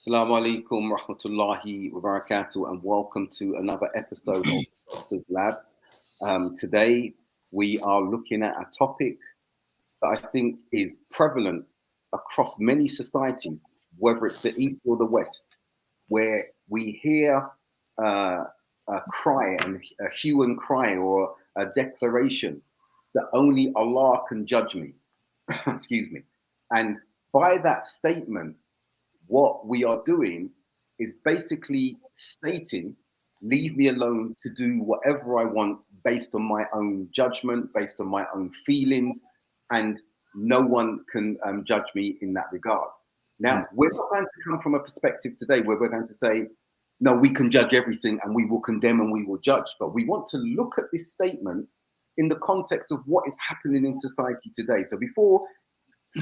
Assalamu alaikum rahmatullahi wa barakatuh, and welcome to another episode of Doctor's Lab. Today we are looking at a topic that I think is prevalent across many societies, whether it's the East or the West, where we hear a cry and a hue and cry or a declaration that only Allah can judge me. Excuse me. And by that statement, what we are doing is basically stating, leave me alone to do whatever I want based on my own judgment, based on my own feelings, and no one can judge me in that regard. Now, we're not going to come from a perspective today where we're going to say, no, we can judge everything and we will condemn and we will judge. But we want to look at this statement in the context of what is happening in society today. So before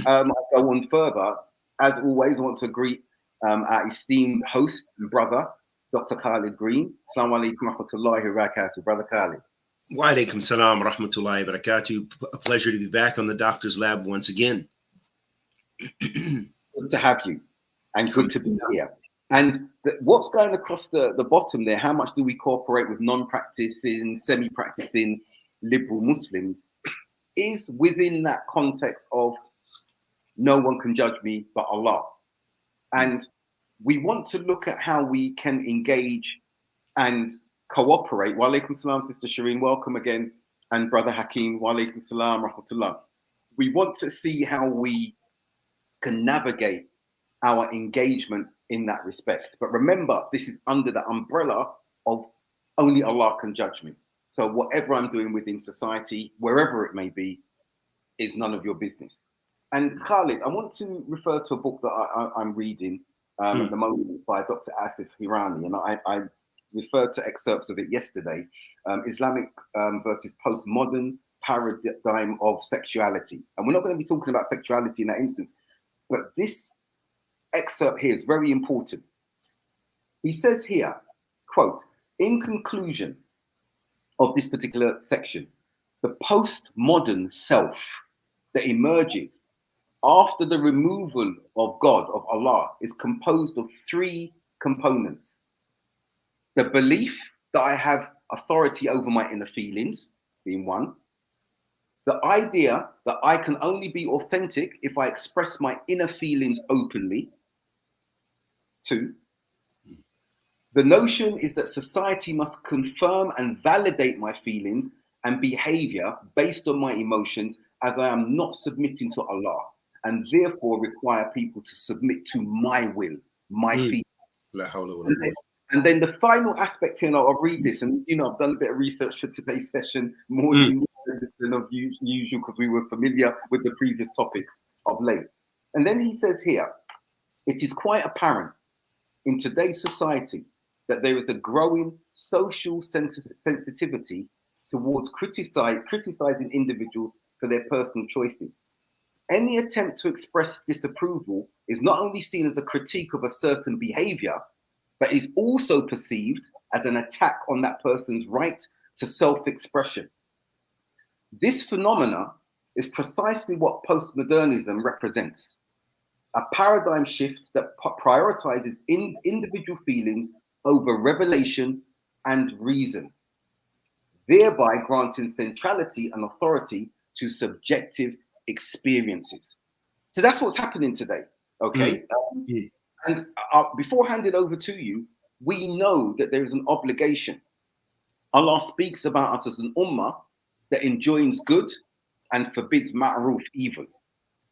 I go on further, as always, I want to greet our esteemed host and brother, Dr. Khalid Green. Assalamu alaikum rahmatullahi wa barakatuh, Brother Khalid. Wa alaikum salam rahmatullahi wa barakatuh. A pleasure to be back on the Doctor's Lab once again. Good to have you, and good to be here. And what's going across the bottom there, how much do we cooperate with non-practicing, semi-practicing liberal Muslims, is within that context of no one can judge me but Allah. And we want to look at how we can engage and cooperate. Wa alaikum salam, Sister Shireen, welcome again. And Brother Hakeem, wa alaikum salam, rahmatullah. We want to see how we can navigate our engagement in that respect. But remember, this is under the umbrella of only Allah can judge me. So whatever I'm doing within society, wherever it may be, is none of your business. And Khalid, I want to refer to a book that I'm reading at the moment by Dr. Asif Hirani, and I referred to excerpts of it yesterday. Islamic versus postmodern paradigm of sexuality. And we're not going to be talking about sexuality in that instance, but this excerpt here is very important. He says here, quote, in conclusion of this particular section, the postmodern self that emerges after the removal of God, of Allah, is composed of three components. The belief that I have authority over my inner feelings, being one. The idea that I can only be authentic if I express my inner feelings openly. Two. The notion is that society must confirm and validate my feelings and behavior based on my emotions, as I am not submitting to Allah, and therefore require people to submit to my will, my feelings. And then the final aspect here, and I'll read this, and I've done a bit of research for today's session, more than of usual, because we were familiar with the previous topics of late. And then he says here, it is quite apparent in today's society that there is a growing social sensitivity towards criticizing individuals for their personal choices. Any attempt to express disapproval is not only seen as a critique of a certain behavior, but is also perceived as an attack on that person's right to self-expression. This phenomena is precisely what postmodernism represents, a paradigm shift that prioritizes individual feelings over revelation and reason, thereby granting centrality and authority to subjective experiences. So that's what's happening today, okay? And before I hand it over to you, we know that there is an obligation. Allah speaks about us as an ummah that enjoins good and forbids ma'ruf, evil,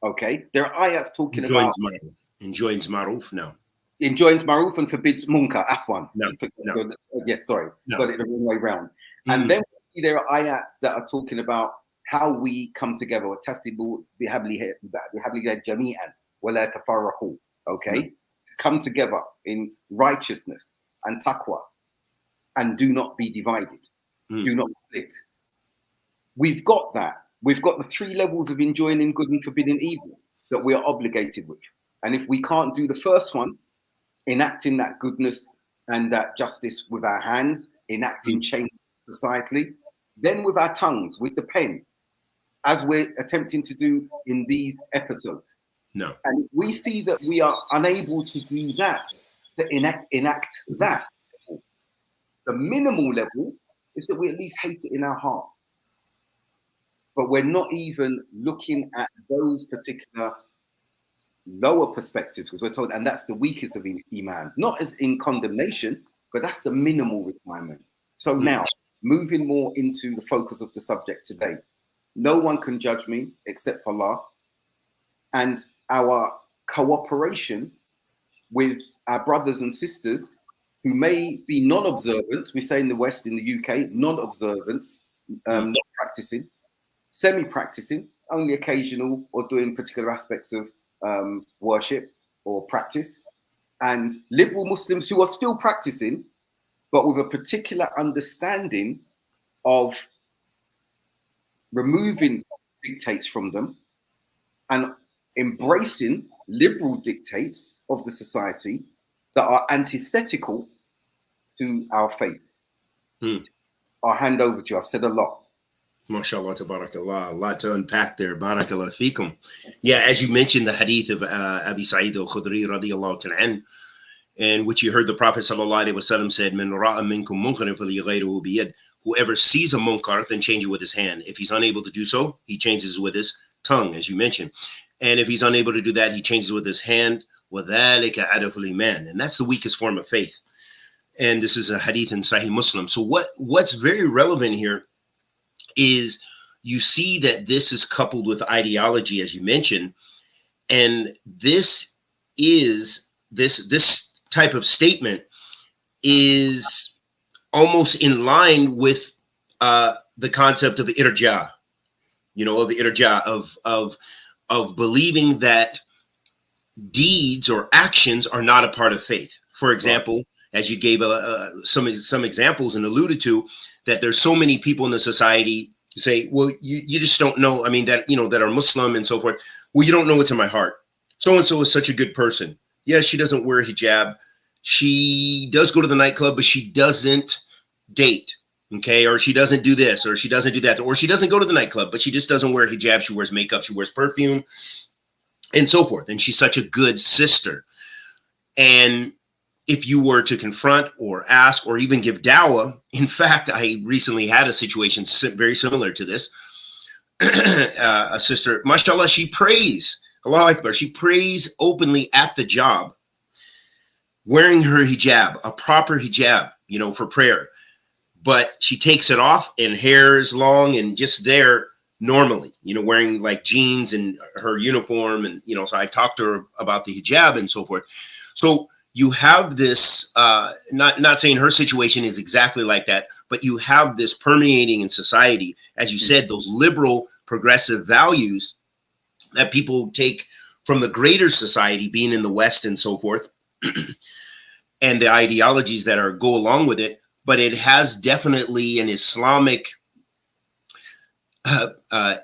okay? There are ayats talking about... Enjoins ma'ruf, no. Enjoins ma'ruf and forbids munkar, afwan. No. Yes, sorry, got it the wrong way round. And then we see there are ayats that are talking about how we come together. وَتَسِبُوا بِحَبْلِ جَمِيعًا وَلَا تَفَرَّقُوا. Okay? Come together in righteousness and taqwa and do not be divided. Do not split. We've got that. We've got the three levels of enjoining good and forbidding evil that we are obligated with. And if we can't do the first one, enacting that goodness and that justice with our hands, enacting change societally, then with our tongues, with the pen, as we're attempting to do in these episodes, No. And if we see that we are unable to do that, to enact that, the minimal level is that we at least hate it in our hearts. But we're not even looking at those particular lower perspectives, because we're told, and that's the weakest of Iman, not as in condemnation, but that's the minimal requirement. So now, moving more into the focus of the subject today, no one can judge me except Allah, and our cooperation with our brothers and sisters who may be non-observant, we say in the West, in the UK, non-observance, not practicing, semi-practicing, only occasional or doing particular aspects of worship or practice, and liberal Muslims who are still practicing, but with a particular understanding of removing dictates from them and embracing liberal dictates of the society that are antithetical to our faith. I'll hand over to you. I've said a lot. MashaAllah, tabarakallah. A lot to unpack there. Barakallah feekum. Yeah, as you mentioned, the hadith of Abi Sa'id al-Khudri radiyallahu ta'ala, in which you heard the Prophet sallallahu alaihi wasallam said, "Man ra'a minkum munkaran falyughayyirhu biyad." Whoever sees a munkar, then change it with his hand. If he's unable to do so, he changes with his tongue, as you mentioned. And if he's unable to do that, he changes with his hand. وَذَلِكَ عَدَفُ الْإِيمَانِ. And that's the weakest form of faith. And this is a hadith in Sahih Muslim. So what's very relevant here is you see that this is coupled with ideology, as you mentioned. And this type of statement is almost in line with the concept of irja, of believing that deeds or actions are not a part of faith. For example, as you gave some examples and alluded to, that there's so many people in the society who say, well, you just don't know. I mean, that are Muslim and so forth. Well, you don't know what's in my heart. So-and-so is such a good person. Yeah, she doesn't wear hijab. She does go to the nightclub, but she doesn't date. Okay, or she doesn't do this, or she doesn't do that, or she doesn't go to the nightclub, but she just doesn't wear hijab. She wears makeup, she wears perfume, and so forth. And she's such a good sister. And if you were to confront or ask or even give dawah, in fact, I recently had a situation very similar to this. A sister, mashallah, she prays, Allahu Akbar, she prays openly at the job, wearing her hijab, a proper hijab, for prayer. But she takes it off and hair is long and just there normally, wearing like jeans and her uniform. And, so I talked to her about the hijab and so forth. So you have this, not saying her situation is exactly like that, but you have this permeating in society, as you said, those liberal progressive values that people take from the greater society, being in the West and so forth, and the ideologies that go along with it. But it has definitely an Islamic bid'ah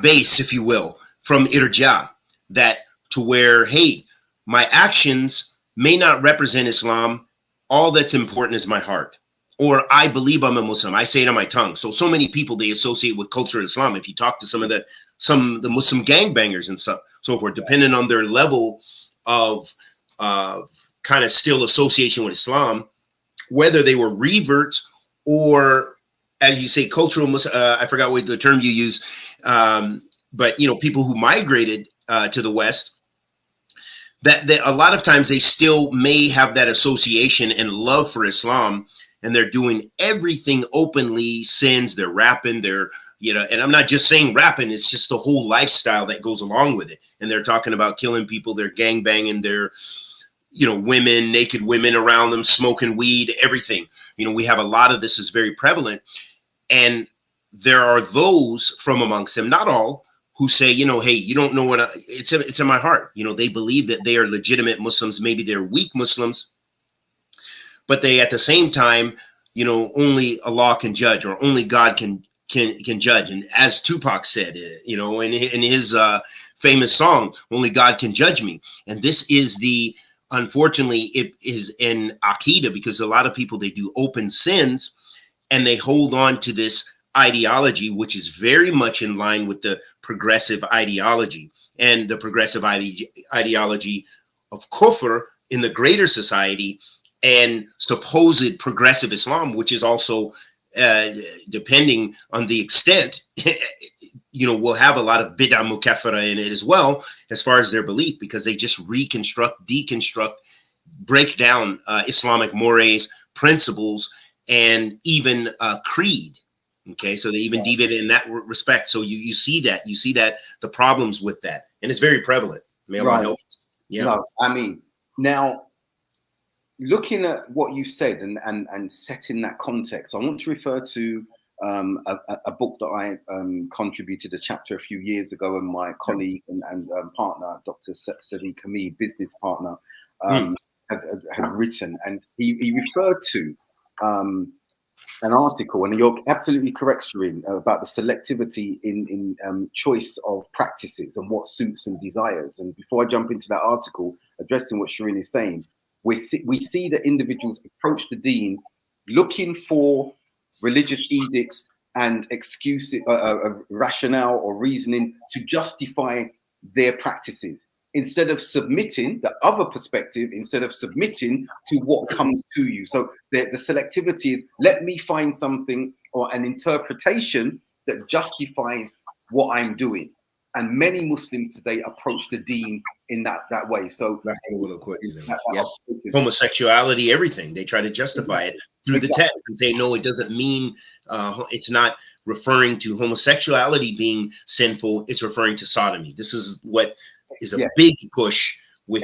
base, if you will, from irja, that to where, hey, my actions may not represent Islam. All that's important is my heart. Or I believe I'm a Muslim. I say it on my tongue. So many people, they associate with culture of Islam. If you talk to some of the Muslim gangbangers and so forth, depending on their level of kind of still association with Islam, whether they were reverts or, as you say, cultural, I forgot what the term you use, but, people who migrated to the West, that a lot of times they still may have that association and love for Islam, and they're doing everything openly, sins, they're rapping, and I'm not just saying rapping, it's just the whole lifestyle that goes along with it. And they're talking about killing people, they're gangbanging, they're, women, naked women around them, smoking weed, everything. We have a lot of this is very prevalent. And there are those from amongst them, not all, who say, hey, you don't know what it's in my heart. They believe that they are legitimate Muslims. Maybe they're weak Muslims, but they, at the same time, only Allah can judge, or only God can judge. And as Tupac said, in his famous song, only God can judge me. And this is unfortunately, it is in Aqidah, because a lot of people, they do open sins and they hold on to this ideology, which is very much in line with the progressive ideology, and the progressive ideology of kufr in the greater society, and supposed progressive Islam, which is also, depending on the extent, will have a lot of bid'ah mukaffara in it as well, as far as their belief, because they just reconstruct, deconstruct, break down Islamic mores, principles, and even creed. Okay, so they even deviate in that respect. So you see that, the problems with that, and it's very prevalent. May Allah help us. Yeah. No, I mean, now looking at what you said and setting that context, I want to refer to a book that I contributed a chapter a few years ago, and my colleague and partner, Dr. Sadiq Hamid, business partner, had written, and he referred to an article, and you're absolutely correct, Shireen, about the selectivity in choice of practices and what suits and desires. And before I jump into that article, addressing what Shireen is saying, we see that individuals approach the deen looking for religious edicts and excuses, rationale or reasoning to justify their practices, instead of submitting the other perspective, instead of submitting to what comes to you. So the selectivity is, let me find something or an interpretation that justifies what I'm doing. And many Muslims today approach the deen in that way. So homosexuality, everything, they try to justify it through the text and say, no, it doesn't mean, it's not referring to homosexuality being sinful, it's referring to sodomy. This is what is a big push with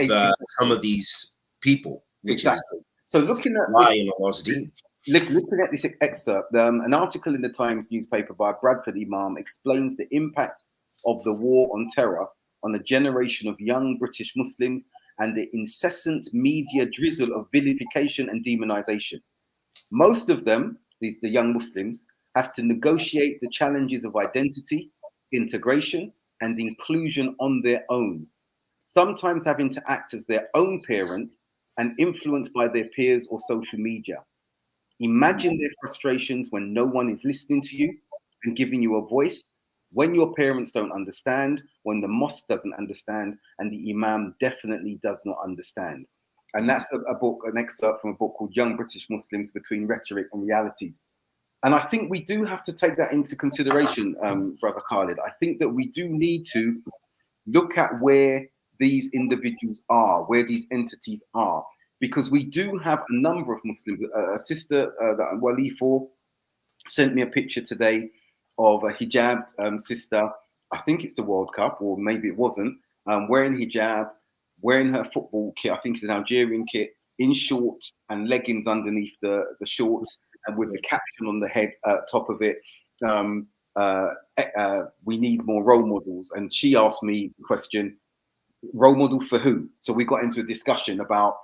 some of these people. Exactly. So looking at looking at this excerpt, an article in the Times newspaper by Bradford Imam explains the impact of the war on terror on a generation of young British Muslims and the incessant media drizzle of vilification and demonization. Most of them, the young Muslims, have to negotiate the challenges of identity, integration, and inclusion on their own, sometimes having to act as their own parents and influenced by their peers or social media. Imagine their frustrations when no one is listening to you and giving you a voice, when your parents don't understand, when the mosque doesn't understand, and the imam definitely does not understand. And that's an excerpt from a book called Young British Muslims Between Rhetoric and Realities. And I think we do have to take that into consideration, Brother Khalid. I think that we do need to look at where these individuals are, where these entities are, because we do have a number of Muslims. A sister that I'm wali for sent me a picture today of a hijabbed sister. I think it's the World Cup, or maybe it wasn't, wearing hijab, wearing her football kit. I think it's an Algerian kit, in shorts and leggings underneath the shorts, and with the caption on the head, top of it, we need more role models. And she asked me the question, role model for who? So we got into a discussion about,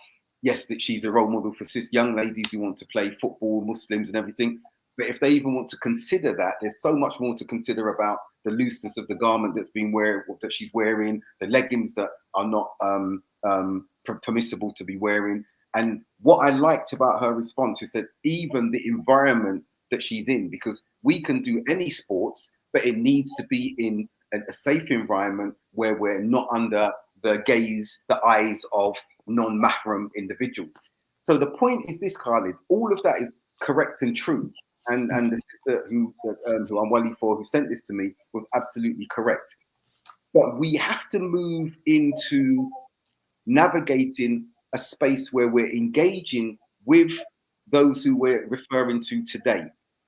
yes, that she's a role model for cis young ladies who want to play football, Muslims and everything. But if they even want to consider that, there's so much more to consider about the looseness of the garment that she's wearing, the leggings that are not permissible to be wearing. And what I liked about her response is that even the environment that she's in, because we can do any sports, but it needs to be in a safe environment where we're not under the eyes of non-mahram individuals. So the point is this, Khalid, all of that is correct and true. And the sister who I'm wali for, who sent this to me, was absolutely correct. But we have to move into navigating a space where we're engaging with those who we're referring to today,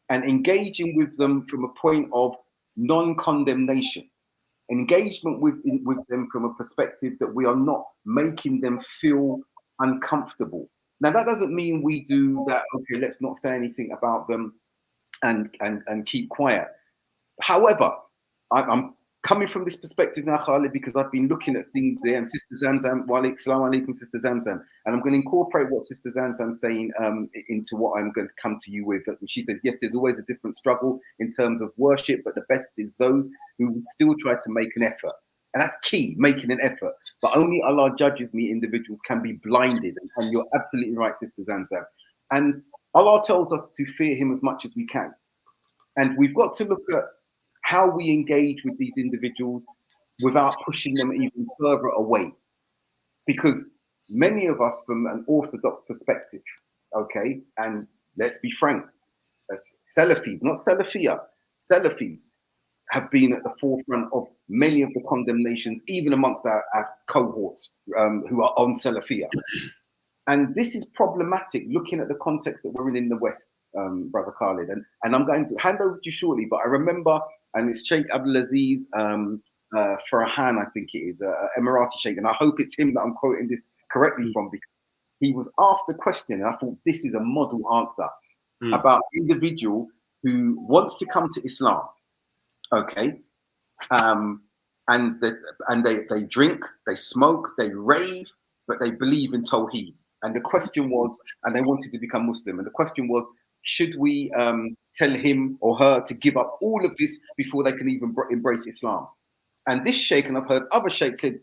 and engaging with them from a point of non-condemnation, engagement with them from a perspective that we are not making them feel uncomfortable. Now, that doesn't mean we do that, okay, let's not say anything about them and keep quiet. However, I'm coming from this perspective now, Khalid, because I've been looking at things there, and Sister Zamzam, wa alaikum, Sister Zamzam, and I'm going to incorporate what Sister Zamzam's saying into what I'm going to come to you with. She says, yes, there's always a different struggle in terms of worship, but the best is those who still try to make an effort. And that's key, making an effort. But only Allah judges me, individuals can be blinded. And you're absolutely right, Sister Zamzam. And Allah tells us to fear him as much as we can. And we've got to look at how we engage with these individuals without pushing them even further away. Because many of us, from an orthodox perspective, okay, and let's be frank, as Salafis, not Salafiyah, Salafis have been at the forefront of many of the condemnations, even amongst our cohorts who are on Salafiyah. And this is problematic looking at the context that we're in the West, Brother Khalid. And I'm going to hand over to you shortly, but I remember, and it's Sheikh Abdulaziz Farhan, I think it is, Emirati Sheikh, and I hope it's him that I'm quoting this correctly from, because he was asked a question, and I thought this is a model answer about an individual who wants to come to Islam, okay, and they drink, they smoke, they rave, but they believe in Tawheed. And the question was, and they wanted to become Muslim, and the question was, should we tell him or her to give up all of this before they can even embrace Islam? And this sheikh, and I've heard other sheikhs said,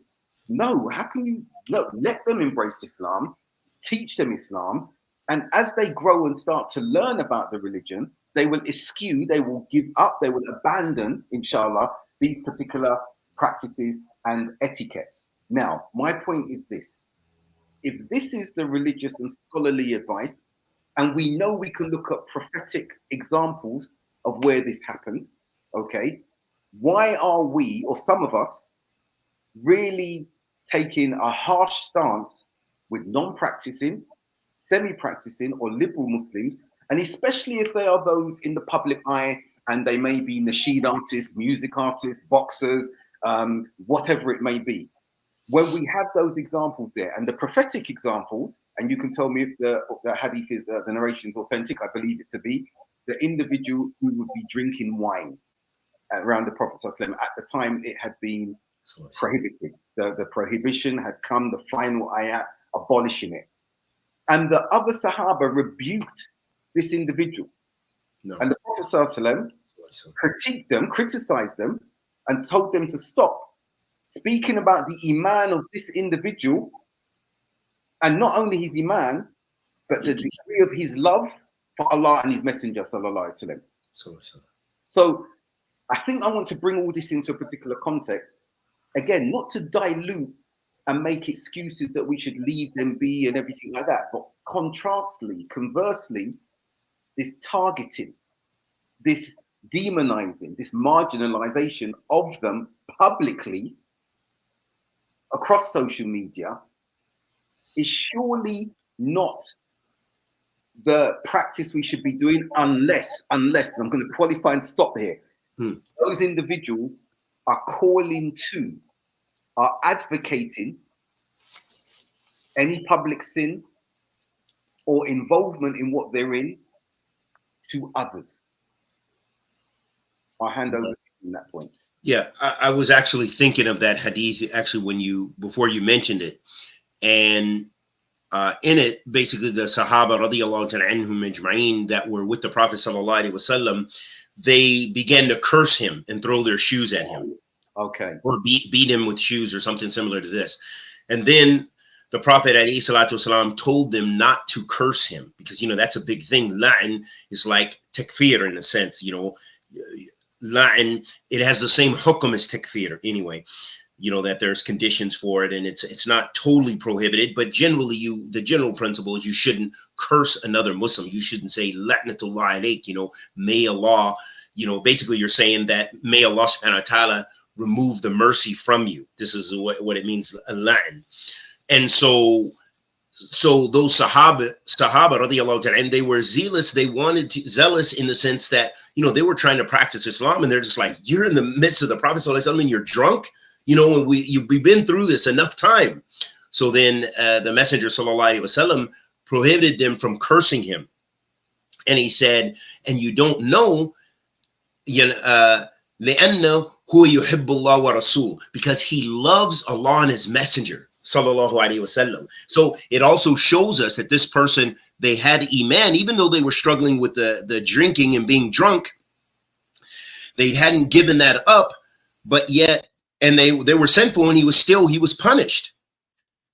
no, how can you, look, let them embrace Islam, teach them Islam, and as they grow and start to learn about the religion, they will eschew, they will give up, they will abandon, inshallah, these particular practices and etiquettes. Now, my point is this. If this is the religious and scholarly advice, and we know we can look at prophetic examples of where this happened, okay, why are we, or some of us, really taking a harsh stance with non-practicing, semi-practicing, or liberal Muslims, and especially if they are those in the public eye and they may be nasheed artists, music artists, boxers, whatever it may be. When we have those examples there, and the prophetic examples, and you can tell me if the hadith is, the narration is authentic, I believe it to be, the individual who would be drinking wine around the Prophet ﷺ, at the time it had been prohibited. The prohibition had come, the final ayat abolishing it. And the other Sahaba rebuked this individual. No. And the Prophet ﷺ critiqued them, criticized them, and told them to stop speaking about the iman of this individual, and not only his iman, but the degree of his love for Allah and his Messenger, sallallahu alaihi wasallam. So I think I want to bring all this into a particular context. Again, not to dilute and make excuses that we should leave them be and everything like that, but contrastly, conversely, this targeting, this demonizing, this marginalization of them publicly across social media is surely not the practice we should be doing unless I'm going to qualify and stop here. Those individuals are calling to, are advocating any public sin or involvement in what they're in to others. I'll hand over to you on that point. Yeah, I was actually thinking of that hadith actually before you mentioned it, and in it, basically the Sahaba radiyallahu ta'ala anhum ajma'in that were with the Prophet sallallahu alaihi wasallam, they began to curse him and throw their shoes at him, okay, or beat him with shoes or something similar to this, and then the Prophet alayhi salatu wasalam told them not to curse him, because that's a big thing. La'in is like takfir in a sense, La'in, it has the same hukm as takfir anyway, that there's conditions for it, and it's not totally prohibited, but generally the general principle is you shouldn't curse another Muslim. You shouldn't say la'natullah alayk, may Allah, basically you're saying that may Allah subhanahu wa ta'ala remove the mercy from you. This is what it means, la'in. And so those Sahaba radiyallahu ta'ala, and they were zealous. They zealous in the sense that, they were trying to practice Islam, and they're just like, you're in the midst of the Prophet sallallahu alaihi wasallam and you're drunk, and we've been through this enough time. So then the Messenger sallallahu alaihi wasallam prohibited them from cursing him. And he said, and you don't know, لأنه هو يحب الله ورسوله, because he loves Allah and his Messenger. Sallallahu alaihi wasallam. So it also shows us that this person, they had iman, even though they were struggling with the drinking and being drunk. They hadn't given that up, but yet, and they were sinful, and he was punished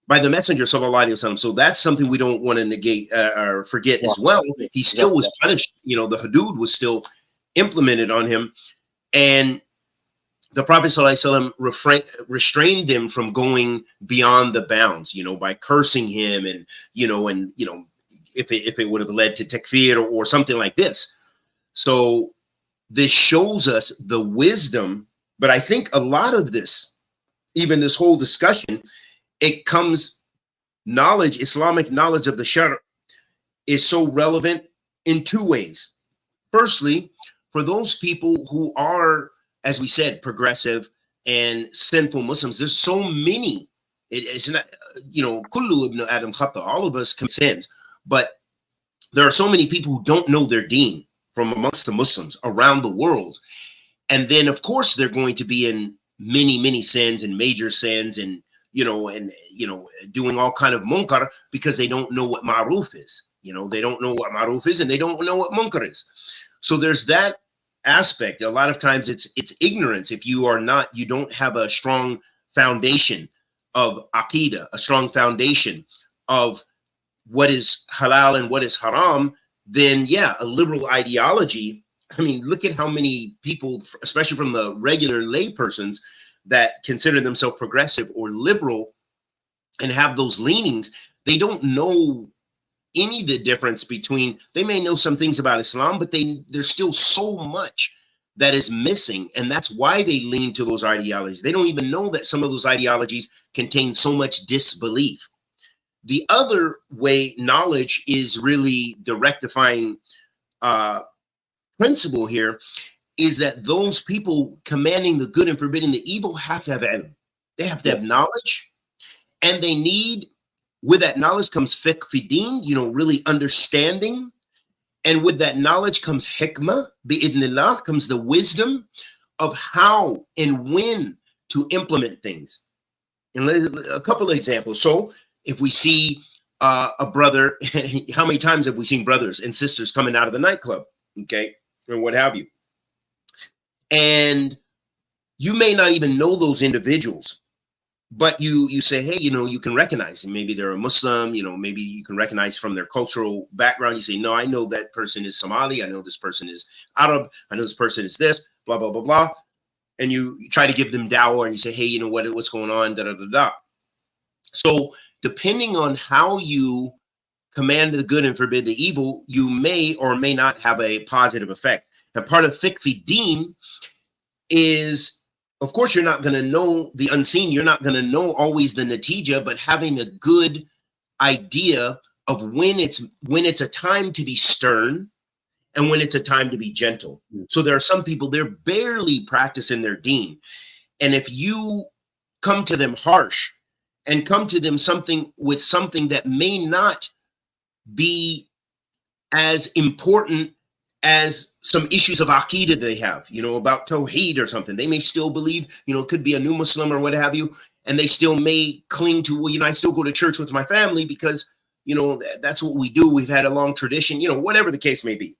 by the Messenger sallallahu alaihi wasallam. So that's something we don't want to negate or forget as well. He still was punished. The hudud was still implemented on him, And the Prophet ﷺ restrained them from going beyond the bounds, by cursing him, and if it would have led to takfir or something like this. So this shows us the wisdom. But I think a lot of this, even this whole discussion, it comes knowledge, Islamic knowledge of the Shar' is so relevant in two ways. Firstly, for those people who are, as we said, progressive and sinful Muslims, there's so many. It's not, kullu ibn Adam khata, all of us commit sins, but there are so many people who don't know their deen from amongst the Muslims around the world. And then, of course, they're going to be in many, many sins and major sins, and doing all kind of munkar because they don't know what ma'ruf is. They don't know what ma'ruf is, and they don't know what munkar is. So there's that aspect. A lot of times it's ignorance. If you don't have a strong foundation of aqidah, a strong foundation of what is halal and what is haram, then a liberal ideology. I mean, look at how many people, especially from the regular lay persons, that consider themselves progressive or liberal and have those leanings. They don't know any of the difference between, they may know some things about Islam, but there's still so much that is missing. And that's why they lean to those ideologies. They don't even know that some of those ideologies contain so much disbelief. The other way knowledge is really the rectifying principle here is that those people commanding the good and forbidding the evil have to have ilm. They have to have knowledge, and they need, with that knowledge comes fiqh fi din, really understanding. And with that knowledge comes hikmah, bi'idnillah, comes the wisdom of how and when to implement things. And a couple of examples. So if we see a brother, how many times have we seen brothers and sisters coming out of the nightclub, okay, or what have you? And you may not even know those individuals, but you say, hey, you can recognize them. Maybe they're a Muslim, maybe you can recognize from their cultural background. You say, no, I know that person is Somali. I know this person is Arab. I know this person is this, blah, blah, blah, blah. And you try to give them dawah and you say, hey, what's going on, da, da, da, da. So depending on how you command the good and forbid the evil, you may or may not have a positive effect. And part of fiqh fi din is, of course, you're not going to know the unseen. You're not going to know always the natija, but having a good idea of when it's a time to be stern and when it's a time to be gentle. So there are some people, they're barely practicing their deen. And if you come to them harsh and come to them something that may not be as important as some issues of aqidah they have, about tawheed or something. They may still believe, it could be a new Muslim or what have you, and they still may cling to, well, I still go to church with my family because, that's what we do. We've had a long tradition, whatever the case may be.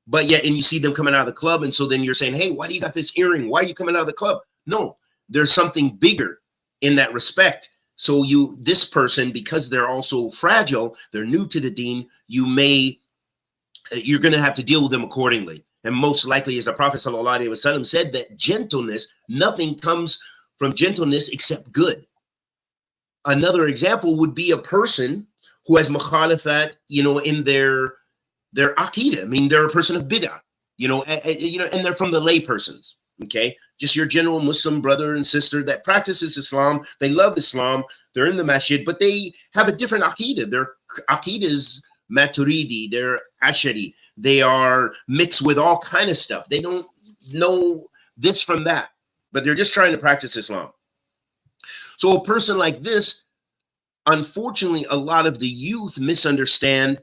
But yet, and you see them coming out of the club, and so then you're saying, hey, why do you got this earring? Why are you coming out of the club? No, there's something bigger in that respect. So this person, because they're also fragile, they're new to the deen, you're going to have to deal with them accordingly. And most likely, as the Prophet ﷺ said, that gentleness, nothing comes from gentleness except good. Another example would be a person who has mukhalafat, in their aqidah. I mean, they're a person of bid'ah, and they're from the lay persons, okay? Just your general Muslim brother and sister that practices Islam. They love Islam. They're in the masjid, but they have a different aqidah. Their aqidah is Maturidi, they're Ashari, they are mixed with all kind of stuff. They don't know this from that, but they're just trying to practice Islam. So a person like this, unfortunately, a lot of the youth misunderstand,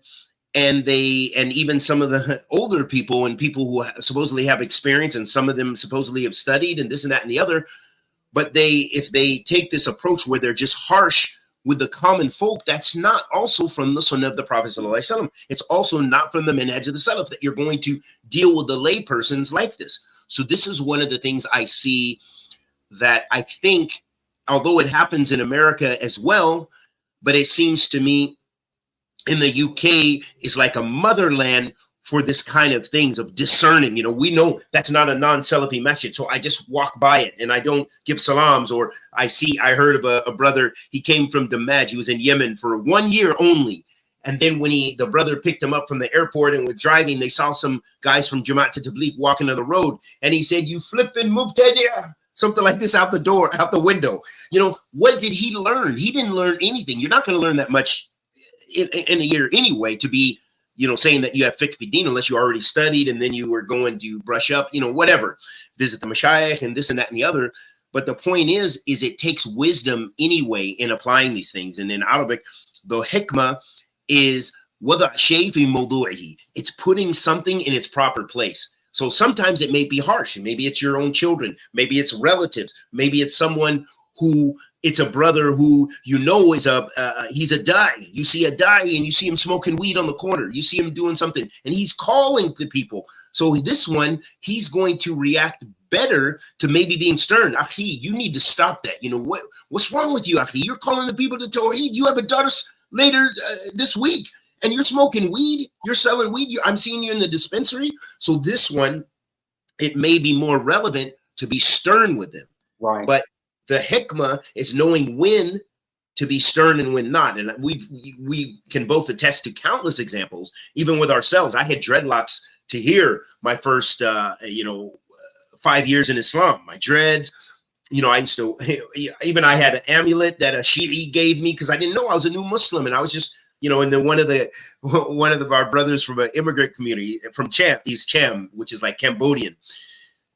and even some of the older people and people who supposedly have experience, and some of them supposedly have studied and this and that and the other, but if they take this approach where they're just harsh with the common folk, that's not also from the Sunnah of the Prophet ﷺ. It's also not from the minhaj of the Salaf that you're going to deal with the lay persons like this. So this is one of the things I see that I think, although it happens in America as well, but it seems to me in the UK is like a motherland for this kind of things of discerning. You know, we know that's not a non-Salafi masjid, so I just walk by it and I don't give salams. Or I heard of a brother, he came from Damaj, he was in Yemen for 1 year only. And then when the brother picked him up from the airport and was driving, they saw some guys from Jamaat Tabligh walking on the road. And he said, "You flipping mubtadi'," something like this out the window. You know, what did he learn? He didn't learn anything. You're not going to learn that much in a year anyway, to be, you know, saying that you have fiqh fi din, unless you already studied and then you were going to brush up, you know, whatever, visit the mashayikh and this and that and the other. But the point is it takes wisdom anyway in applying these things. And in Arabic, the hikmah is wada shay fi mawdu'ihi. It's putting something in its proper place. So sometimes it may be harsh. Maybe it's your own children. Maybe it's relatives. Maybe it's someone who, it's a brother who you know is he's a da'i. You see a da'i and you see him smoking weed on the corner. You see him doing something and he's calling to people. So this one, he's going to react better to maybe being stern. Akhi, you need to stop that. You know, what's wrong with you, Akhi? You're calling the people to Tawheed. You have a dars later this week and you're smoking weed. You're selling weed. I'm seeing you in the dispensary. So this one, it may be more relevant to be stern with them. Right. But the hikmah is knowing when to be stern and when not. And we can both attest to countless examples, even with ourselves. I had dreadlocks to hear my first, 5 years in Islam, my dreads. You know, I used to, even I had an amulet that a Shi'i gave me because I didn't know I was a new Muslim. And I was just, you know, and then one of our brothers from an immigrant community from East Cham, which is like Cambodian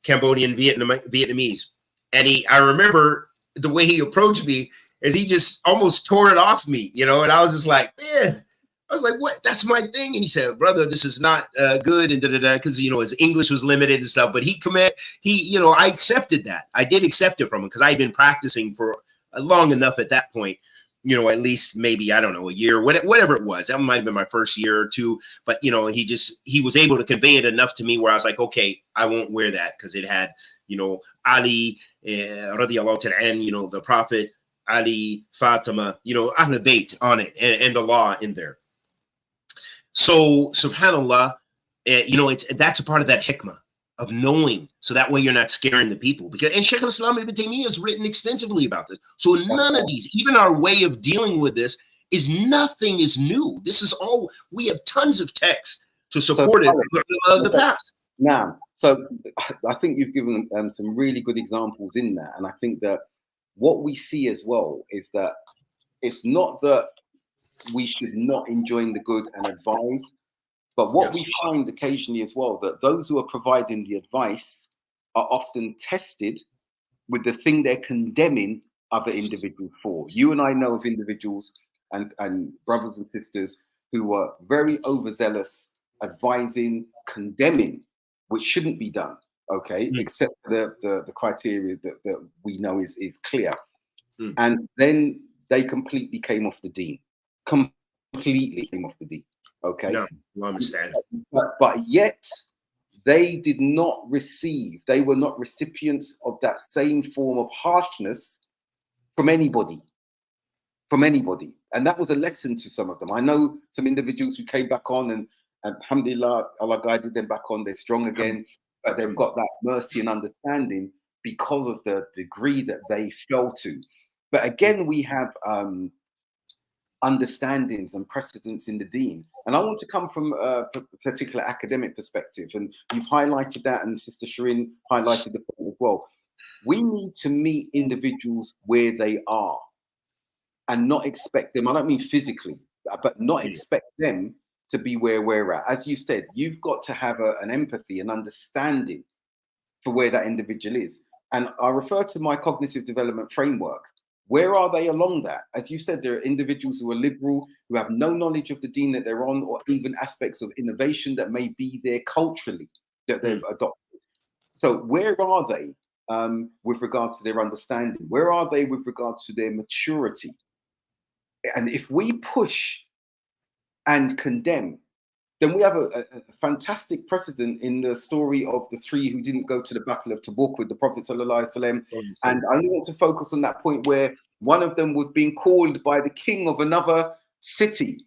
Vietnamese. And I remember the way he approached me is he just almost tore it off me, you know, and I was just like, man, I was like, what? That's my thing. And he said, brother, this is not good. And because, you know, his English was limited and stuff, but I accepted that. I did accept it from him because I had been practicing for long enough at that point, you know, at least maybe, I don't know, a year, whatever it was. That might've been my first year or two, but you know, he was able to convey it enough to me where I was like, okay, I won't wear that because it had, you know, Ali, radiallahu ta'ala, and, you know, the Prophet, Ali, Fatima, you know, Ahlul Bayt on it and Allah in there. So, subhanAllah, you know, that's a part of that hikmah of knowing, so that way you're not scaring the people. And Shaykh al-Islam Ibn Taymiyyah has written extensively about this. So none of these, even our way of dealing with this, nothing is new. This is all, we have tons of texts to support it of the past. Now, so I think you've given some really good examples in that. And I think that what we see as well is that it's not that we should not enjoin the good and advise, but what we find occasionally as well, that those who are providing the advice are often tested with the thing they're condemning other individuals for. You and I know of individuals and brothers and sisters who were very overzealous, advising, condemning, which shouldn't be done, okay, except the criteria that we know is clear. And then they completely came off the deen. Completely came off the deen, okay? No, I understand. But yet, they were not recipients of that same form of harshness from anybody. And that was a lesson to some of them. I know some individuals who came back on and alhamdulillah, Allah guided them back on, they're strong again, but they've got that mercy and understanding because of the degree that they fell to. But again, we have understandings and precedents in the deen. And I want to come from a particular academic perspective, and you've highlighted that, and Sister Shireen highlighted the point as well. We need to meet individuals where they are and not expect them, I don't mean physically, but not expect them to be where we're at. As you said, you've got to have an empathy, an understanding for where that individual is. And I refer to my cognitive development framework. Where are they along that? As you said, there are individuals who are liberal, who have no knowledge of the deen that they're on, or even aspects of innovation that may be there culturally that they've adopted. So where are they with regard to their understanding? Where are they with regard to their maturity? And if we push and condemn, then we have a fantastic precedent in the story of the three who didn't go to the Battle of Tabuk with the Prophet ﷺ. And I only want to focus on that point where one of them was being called by the king of another city,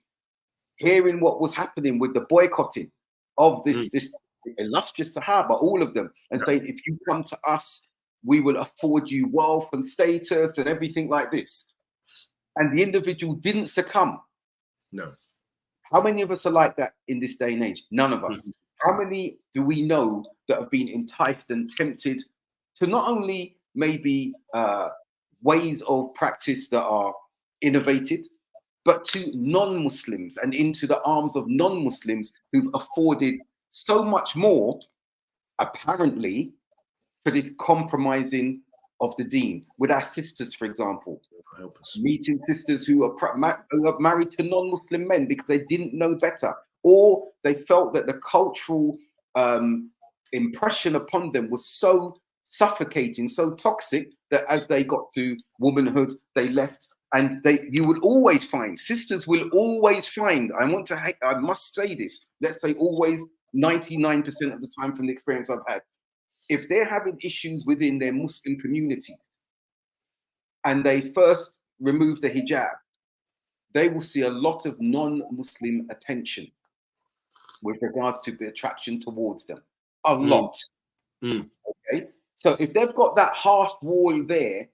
hearing what was happening with the boycotting of this illustrious Sahaba, all of them, and saying, if you come to us, we will afford you wealth and status and everything like this. And the individual didn't succumb. No. How many of us are like that in this day and age? None of us. How many do we know that have been enticed and tempted to not only maybe ways of practice that are innovated, but to non-Muslims and into the arms of non-Muslims who've afforded so much more, apparently, for this compromising of the deen? With our sisters, for example, meeting sisters who are married to non-Muslim men because they didn't know better, or they felt that the cultural impression upon them was so suffocating, so toxic, that as they got to womanhood, they left. And you would always find, sisters will always find, I must say this, let's say always, 99% of the time from the experience I've had, if they're having issues within their Muslim communities and they first remove the hijab, they will see a lot of non-Muslim attention with regards to the attraction towards them. A lot. Okay. So if they've got that half wall there,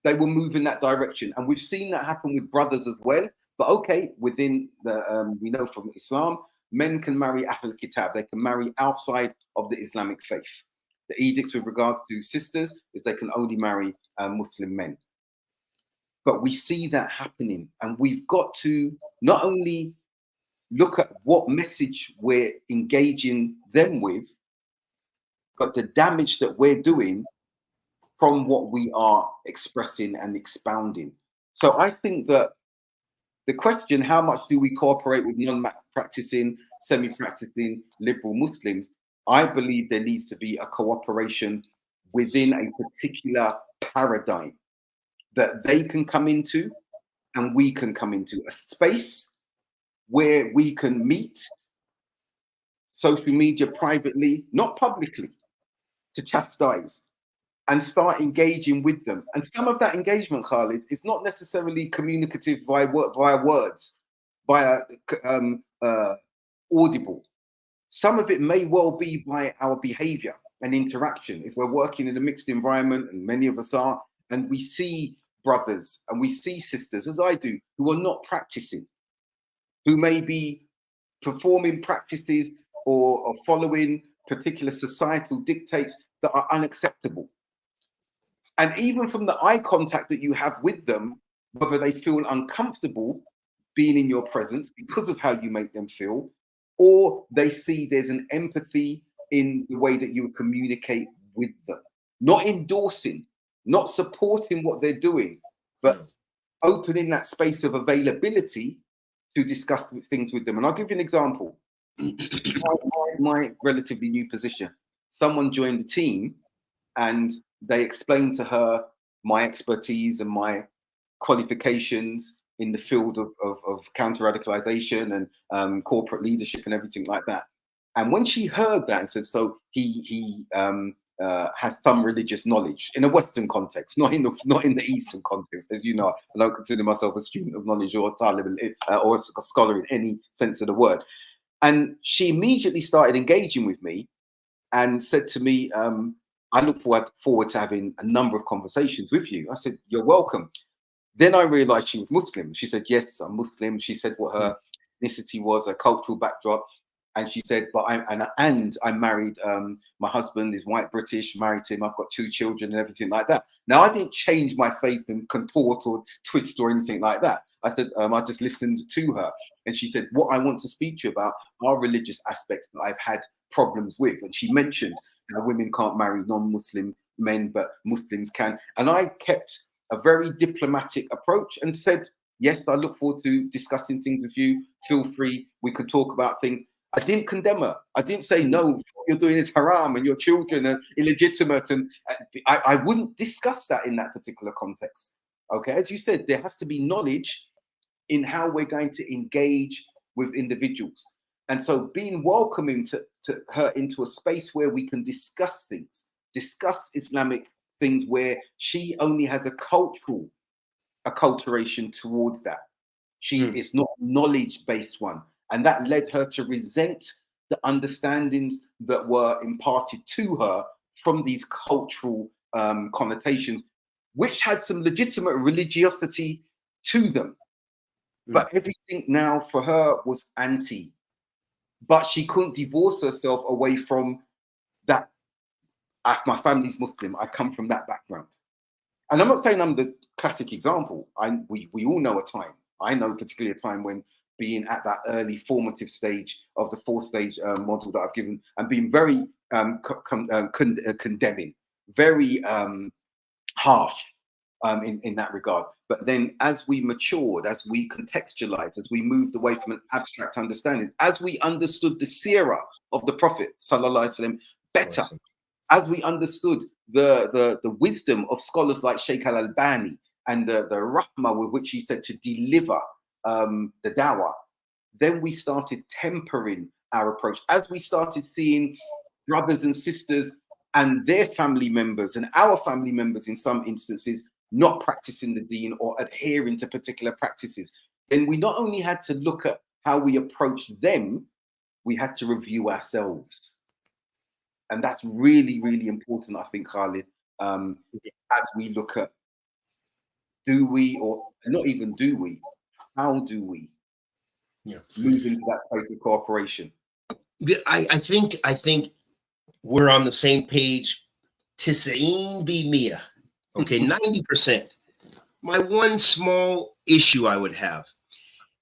they will move in that direction. And we've seen that happen with brothers as well. But okay, within the, we know from Islam, men can marry Ahl Kitab. They can marry outside of the Islamic faith. The edicts with regards to sisters is they can only marry Muslim men. But we see that happening. And we've got to not only look at what message we're engaging them with, but the damage that we're doing from what we are expressing and expounding. So I think that the question, how much do we cooperate with non-practicing, semi-practicing liberal Muslims? I believe there needs to be a cooperation within a particular paradigm that they can come into and we can come into, a space where we can meet, social media privately, not publicly, to chastise and start engaging with them. And some of that engagement, Khalid, is not necessarily communicative via words, via audible. Some of it may well be by our behavior and interaction. If we're working in a mixed environment, and many of us are, and we see brothers and we see sisters, as I do, who are not practicing, who may be performing practices or following particular societal dictates that are unacceptable. And even from the eye contact that you have with them, whether they feel uncomfortable being in your presence because of how you make them feel, or they see there's an empathy in the way that you communicate with them. Not endorsing, not supporting what they're doing, but opening that space of availability to discuss things with them. And I'll give you an example. my relatively new position. Someone joined the team and they explained to her my expertise and my qualifications in the field of counter-radicalization and corporate leadership and everything like that. And when she heard that and said, so he had some religious knowledge in a Western context, not in the Eastern context, as you know, I don't consider myself a student of knowledge or a scholar in any sense of the word. And she immediately started engaging with me and said to me, I look forward to having a number of conversations with you. I said, you're welcome. Then I realized she was Muslim. She said, yes, I'm Muslim. She said what her ethnicity was, her cultural backdrop. And she said, but I'm married. My husband is white British, married to him. I've got 2 children and everything like that. Now, I didn't change my face and contort or twist or anything like that. I said, I just listened to her. And she said, what I want to speak to you about are religious aspects that I've had problems with. And she mentioned how women can't marry non-Muslim men, but Muslims can. And I kept a very diplomatic approach and said, yes, I look forward to discussing things with you. Feel free. We could talk about things. I didn't condemn her. I didn't say, no, what you're doing is haram and your children are illegitimate. And I wouldn't discuss that in that particular context. Okay, as you said, there has to be knowledge in how we're going to engage with individuals. And so being welcoming to her into a space where we can discuss things, discuss Islamic things where she only has a acculturation towards that. It's not knowledge-based one. And that led her to resent the understandings that were imparted to her from these cultural connotations, which had some legitimate religiosity to them. But everything now for her was anti. But she couldn't divorce herself away from that. My family's Muslim. I come from that background. And I'm not saying I'm the classic example. We all know a time. I know particularly a time when being at that early formative stage of the 4-stage model that I've given, and being very condemning, very harsh in that regard. But then as we matured, as we contextualized, as we moved away from an abstract understanding, as we understood the seerah of the Prophet sallallahu alaihi wasallam better, awesome. As we understood the wisdom of scholars like Sheikh Al-Albani and the rahmah with which he said to deliver the dawah, then we started tempering our approach. As we started seeing brothers and sisters and their family members and our family members in some instances not practicing the deen or adhering to particular practices, then we not only had to look at how we approached them, we had to review ourselves. And that's really, really important, I think, Khalid, as we look at, do we, or not even do we, how do we move into that space of cooperation? I think we're on the same page. 90%. Okay, 90%. My one small issue I would have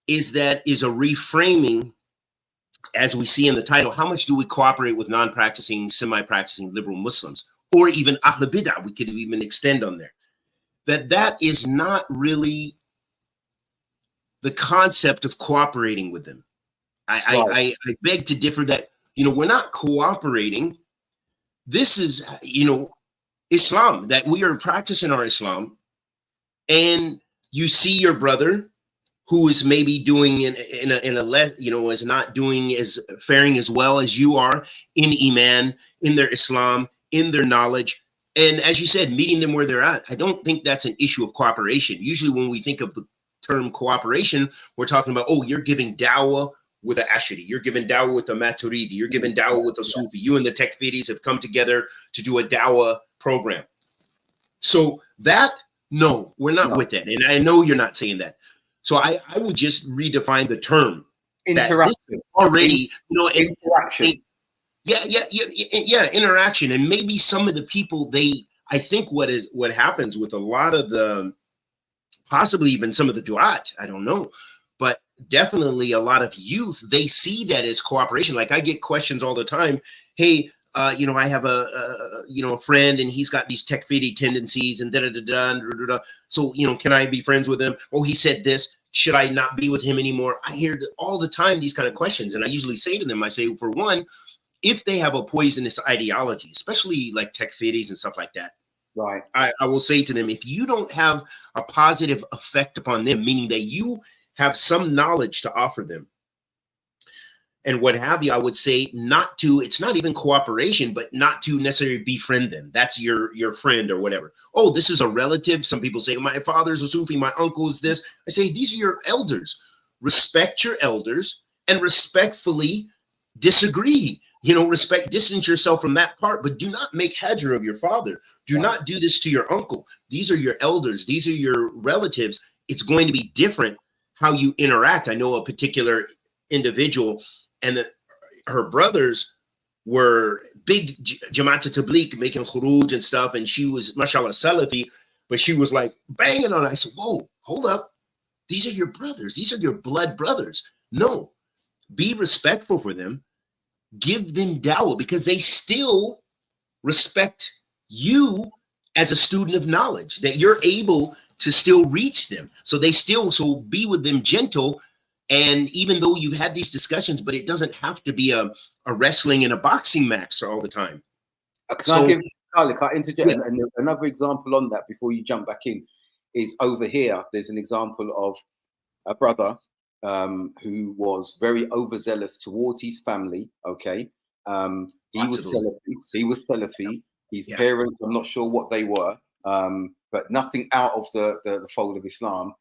is a reframing, as we see in the title. How much do we cooperate with non-practicing, semi-practicing liberal Muslims, or even Ahl Bid'ah? We could even extend on there. That is not really the concept of cooperating with them. I beg to differ that, we're not cooperating. This is, Islam, that we are practicing our Islam, and you see your brother who is maybe doing is not doing faring as well as you are in Iman, in their Islam, in their knowledge. And as you said, meeting them where they're at. I don't think that's an issue of cooperation. Usually when we think of the term cooperation, we're talking about, you're giving dawah with an Ashari, you're giving dawah with a Maturidi, you're giving dawah with a Sufi. You and the Takfiris have come together to do a dawah program. So that, no, we're not with that. And I know you're not saying that. So I would just redefine the term. Interaction. Already, interaction. Yeah, interaction. And maybe some of the people, I think what happens with a lot of the, possibly even some of the du'at, I don't know, but definitely a lot of youth, they see that as cooperation. Like I get questions all the time. Hey, I have a friend and he's got these takfiri tendencies and da-da-da-da. So, can I be friends with him? Oh, he said this. Should I not be with him anymore? I hear all the time these kind of questions. And I usually say to them, I say, for one, if they have a poisonous ideology, especially like takfiris and stuff like that, right, I will say to them, if you don't have a positive effect upon them, meaning that you have some knowledge to offer them and what have you, I would say it's not even cooperation, but not to necessarily befriend them. That's your friend or whatever. Oh, this is a relative. Some people say, my father's a Sufi, my uncle is this. I say, these are your elders. Respect your elders and respectfully disagree. Distance yourself from that part, but do not make hajr of your father. Do not do this to your uncle. These are your elders. These are your relatives. It's going to be different how you interact. I know a particular individual, and her brothers were big Jamaat Tabligh, making khuruj and stuff, and she was, mashallah, Salafi, but she was like banging on it. I said, whoa, hold up. These are your brothers. These are your blood brothers. No, be respectful for them. Give them dawah because they still respect you as a student of knowledge, that you're able to still reach them. So be with them gentle. And even though you've had these discussions, but it doesn't have to be a wrestling and a boxing match all the time. Can I interject? Yeah. And another example on that before you jump back in is over here. There's an example of a brother who was very overzealous towards his family. Okay, he was Salafi. His parents, I'm not sure what they were, but nothing out of the fold of Islam.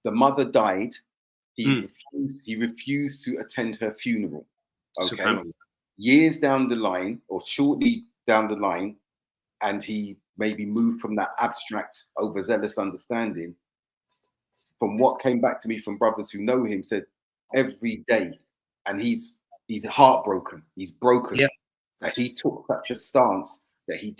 The mother died. He refused to attend her funeral. okay, years down the line or shortly down the line, and he maybe moved from that abstract, overzealous understanding. From what came back to me from brothers who know him, said every day, and he's heartbroken, he's broken, Yeah. that he took such a stance that he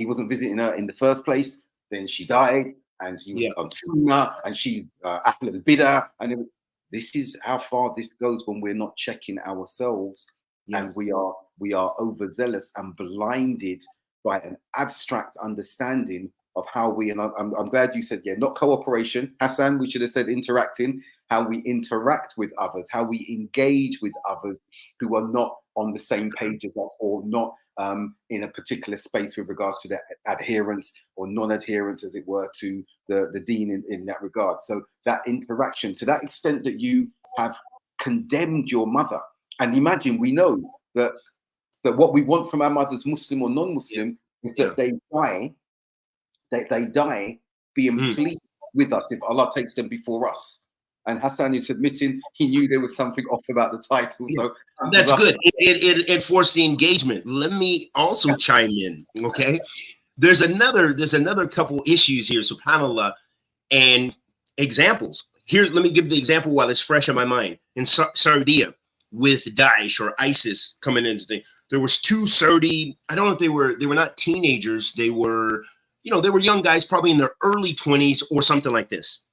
wasn't visiting her in the first place. Then she died, and he was on Sunnah, and she's Ahl al-Bidah, and this is how far this goes when we're not checking ourselves, and we are overzealous and blinded by an abstract understanding of how we, and I'm glad you said, not cooperation, Hassan, we should have said interacting, how we interact with others, how we engage with others who are not on the same page as us, or not in a particular space with regards to their adherence or non-adherence, as it were, to the deen in that regard. So that interaction, to that extent that you have condemned your mother, and imagine, we know that what we want from our mothers, Muslim or non-Muslim, is that they die being pleased with us if Allah takes them before us. And Hassan is admitting he knew there was something off about the title. So that's good. It forced the engagement. Let me also chime in. Okay. There's another couple issues here, subhanAllah, and examples. Let me give the example while it's fresh in my mind. In Saudi, with Daesh or ISIS coming into there was two Saudi, I don't know if they were not teenagers, they were, they were young guys, probably in their early 20s or something like this.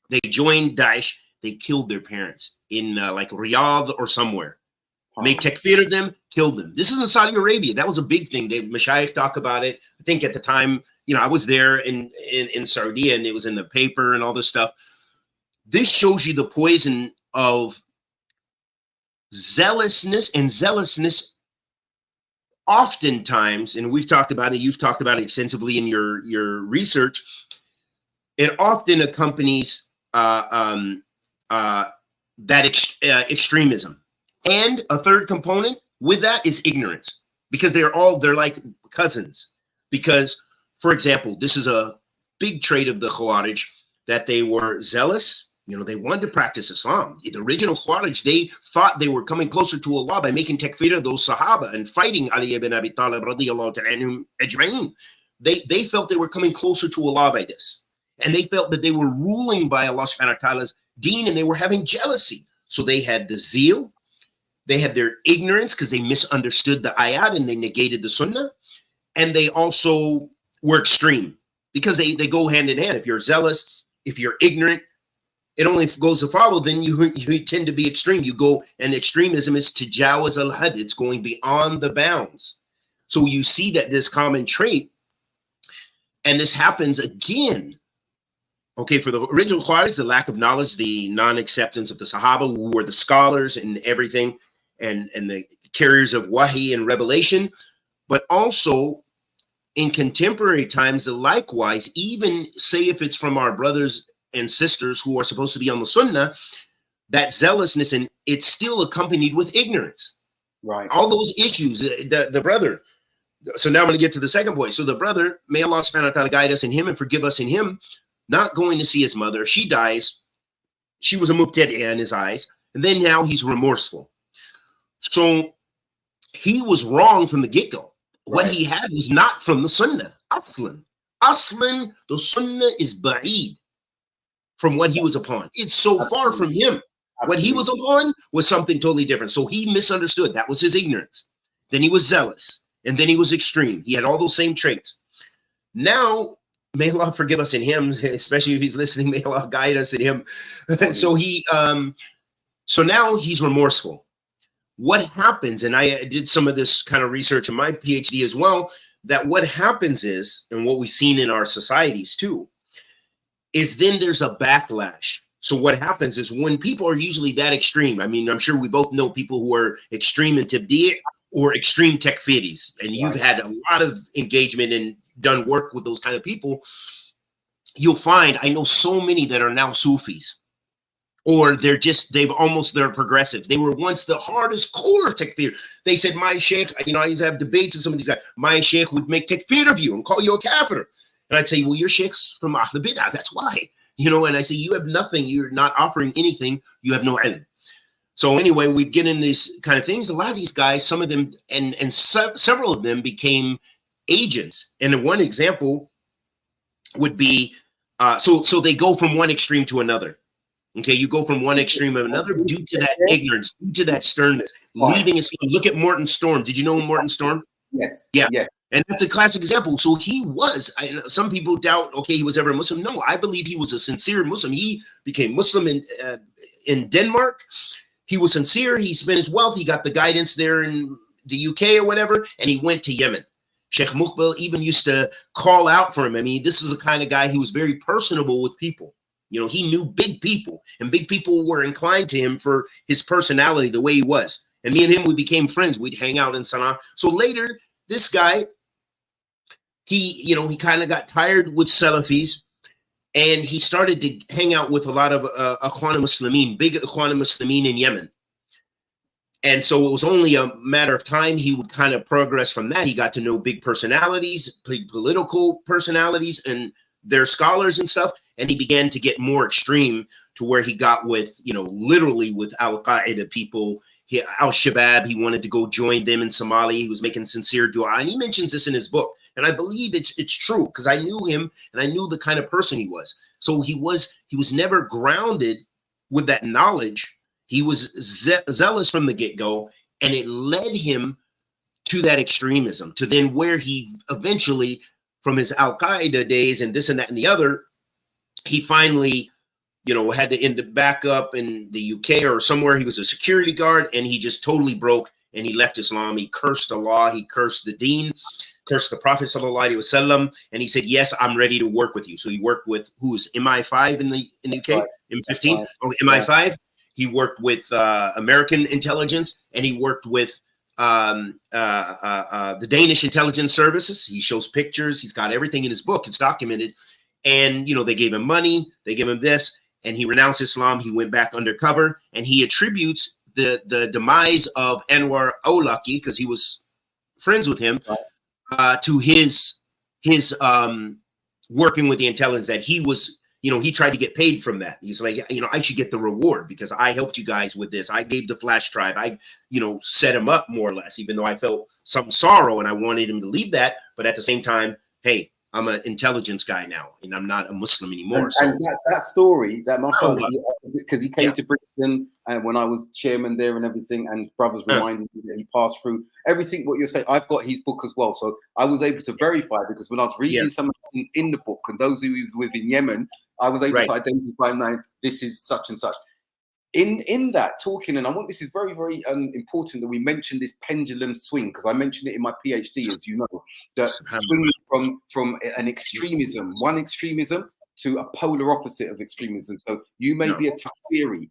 They joined Daesh. They killed their parents in like Riyadh or somewhere. Made takfir of them, killed them. This is in Saudi Arabia. That was a big thing. Mashayikh talk about it. I think at the time, I was there in Saudi, and it was in the paper and all this stuff. This shows you the poison of zealousness, and zealousness oftentimes, and we've talked about it, you've talked about it extensively in your research, it often accompanies extremism. And a third component with that is ignorance, because they're like cousins. Because, for example, this is a big trait of the Khawarij, that they were zealous. They wanted to practice Islam. The original Khawarij, they thought they were coming closer to Allah by making takfir of those Sahaba and fighting Ali ibn Abi Talib radiyallahu ta'ala anhum ajma'in. They felt they were coming closer to Allah by this. And they felt that they were ruling by Allah subhanahu wa ta'ala's deen, and they were having jealousy. So they had the zeal, they had their ignorance because they misunderstood the ayat and they negated the sunnah, and they also were extreme because they go hand in hand. If you're zealous, if you're ignorant, it only goes to follow, then you tend to be extreme. You go, and extremism is tajawuz al-had, it's going beyond the bounds. So you see that this common trait, and this happens again. Okay, for the original Khawarij, the lack of knowledge, the non-acceptance of the Sahaba, who were the scholars and everything, and the carriers of wahi and revelation, but also in contemporary times, likewise, even say if it's from our brothers and sisters who are supposed to be on the Sunnah, that zealousness, and it's still accompanied with ignorance. Right. All those issues, the brother. So now I'm going to get to the second point. So the brother, may Allah subhanahu wa ta'ala guide us in him and forgive us in him, not going to see his mother. She dies. She was a mubtadi'ah in his eyes. And then now he's remorseful. So he was wrong from the get-go. Right. What he had was not from the Sunnah. Aslan, the Sunnah is ba'id from what he was upon. It's so far from him. What he was upon was something totally different. So he misunderstood. That was his ignorance. Then he was zealous. And then he was extreme. He had all those same traits. Now, may Allah forgive us in him, especially if he's listening, may Allah guide us in him. So now he's remorseful. What happens, and I did some of this kind of research in my PhD as well, that what happens is, and what we've seen in our societies too, is then there's a backlash. So what happens is when people are usually that extreme, I mean, I'm sure we both know people who are extreme in tabdi' or extreme takfiris, and you've had a lot of engagement and done work with those kind of people. You'll find, I know so many that are now Sufis, or they're progressives. They were once the hardest core of takfir. They said, my sheikh, I used to have debates with some of these guys, my sheikh would make takfir of you and call you a kafir. And I'd say, well, your sheikh's from Ahl Bid'ah, that's why. And I say, you have nothing, you're not offering anything, you have no ilm. So anyway, we get in these kind of things. A lot of these guys, some of them, and several of them became agents. And one example would be, so they go from one extreme to another. Okay, you go from one extreme to another due to that ignorance, due to that sternness, leaving Islam. Look at Morton Storm. Did you know Morton Storm? Yes. Yeah. Yes. And that's a classic example. So he was, some people doubt, okay, he was ever a Muslim. No, I believe he was a sincere Muslim. He became Muslim in Denmark. He was sincere. He spent his wealth. He got the guidance there in the UK or whatever, and he went to Yemen. Sheikh Muqbil even used to call out for him. I mean, this was the kind of guy who was very personable with people. You know, he knew big people, and big people were inclined to him for his personality, the way he was. And me and him, we became friends. We'd hang out in Sana'a. So later, this guy, he kind of got tired with Salafis, and he started to hang out with a lot of Ikhwan Muslimin, big Ikhwan Muslimin in Yemen. And so it was only a matter of time. He would kind of progress from that. He got to know big personalities, big political personalities, and their scholars and stuff. And he began to get more extreme to where he got with, literally with Al-Qaeda people, Al-Shabaab. He wanted to go join them in Somalia. He was making sincere dua. And he mentions this in his book. And I believe it's true because I knew him and I knew the kind of person he was. So he was never grounded with that knowledge. He was zealous from the get-go, and it led him to that extremism, to then where he eventually, from his Al-Qaeda days and this and that and the other, he finally, had to end up back up in the UK or somewhere. He was a security guard, and he just totally broke, and he left Islam. He cursed Allah, he cursed the deen, cursed the Prophet sallallahu alaihi wasallam, and he said, "Yes, I'm ready to work with you." So he worked with who's MI5 in the UK, right. M15, MI5. Yeah. He worked with American intelligence, and he worked with the Danish intelligence services. He shows pictures. He's got everything in his book. It's documented. And, they gave him money. They gave him this. And he renounced Islam. He went back undercover. And he attributes the demise of Anwar Awlaki, because he was friends with him, to his working with the intelligence, that he was, he tried to get paid from that. He's like, I should get the reward because I helped you guys with this. I gave the flash drive. I, set him up more or less, even though I felt some sorrow and I wanted him to leave that. But at the same time, I'm an intelligence guy now, and I'm not a Muslim anymore. And that story, that mashallah, because he came to Brixton when I was chairman there and everything, and brothers reminded me that he passed through everything. What you're saying, I've got his book as well, so I was able to verify, because when I was reading some of the things in the book and those who he was with in Yemen, I was able to identify now this is such and such. In that talking, and this is very, very important that we mention this pendulum swing, because I mentioned it in my PhD, as you know, that swing from an extremism, one extremism, to a polar opposite of extremism. So you may be a takfiri,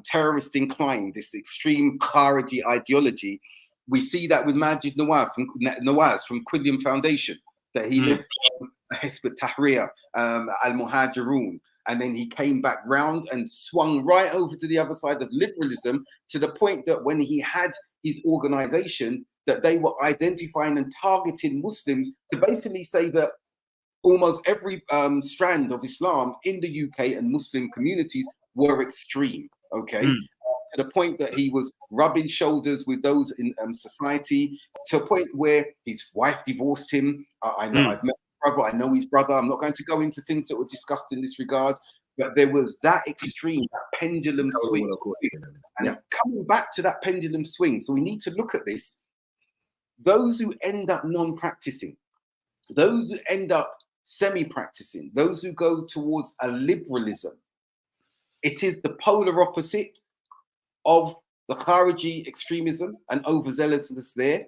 terrorist inclined, this extreme Khariji ideology. We see that with Majid Nawaz from Quilliam Foundation, that he lived Hizb ut-Tahrir, al-Muhajirun, and then he came back round and swung right over to the other side of liberalism, to the point that when he had his organization, that they were identifying and targeting Muslims to basically say that almost every strand of Islam in the UK and Muslim communities were extreme, to the point that he was rubbing shoulders with those in society, to a point where his wife divorced him. I know I've met his brother, I know his brother. I'm not going to go into things that were discussed in this regard, but there was that extreme, that pendulum swing. And coming back to that pendulum swing, so we need to look at this. Those who end up non-practicing, those who end up semi-practicing, those who go towards a liberalism, it is the polar opposite of the Khariji extremism and overzealousness there.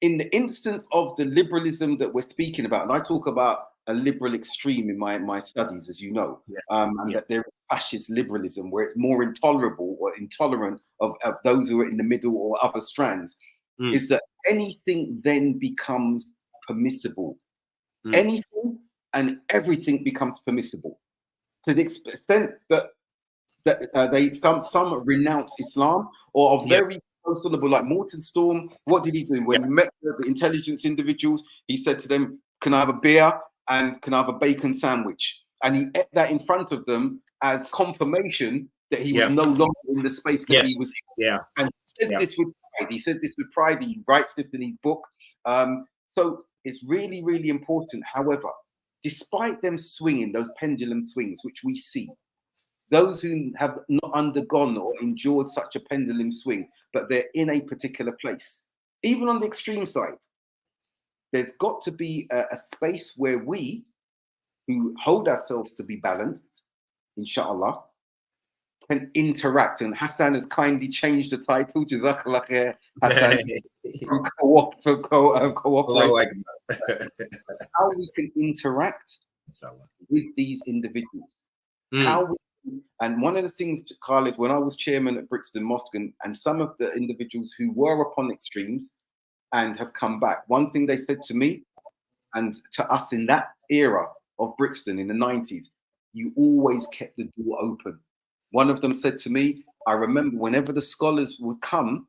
In the instance of the liberalism that we're speaking about, and I talk about a liberal extreme in my studies, as you know, and that there is fascist liberalism, where it's more intolerable or intolerant of those who are in the middle or other strands, is that anything then becomes permissible. Anything and everything becomes permissible, to the extent that some renounce Islam or are very close on the board, like Morton Storm. What did he do when he met the intelligence individuals? He said to them, "Can I have a beer and can I have a bacon sandwich?" And he ate that in front of them as confirmation that he was no longer in the space that he was in. Yeah. And he says this with pride. He said this with pride. He writes this in his book. So it's really, really important. However, despite them swinging, those pendulum swings, which we see, those who have not undergone or endured such a pendulum swing, but they're in a particular place, even on the extreme side, there's got to be a space where we, who hold ourselves to be balanced, inshallah, can interact. And Hassan has kindly changed the title, Jazakallah khair, Hassan, from cooperate. How we can interact with these individuals. How we, and one of the things, Khalid, when I was chairman at Brixton Mosque, and some of the individuals who were upon extremes and have come back, one thing they said to me and to us in that era of Brixton in the 90s, you always kept the door open. One of them said to me, I remember whenever the scholars would come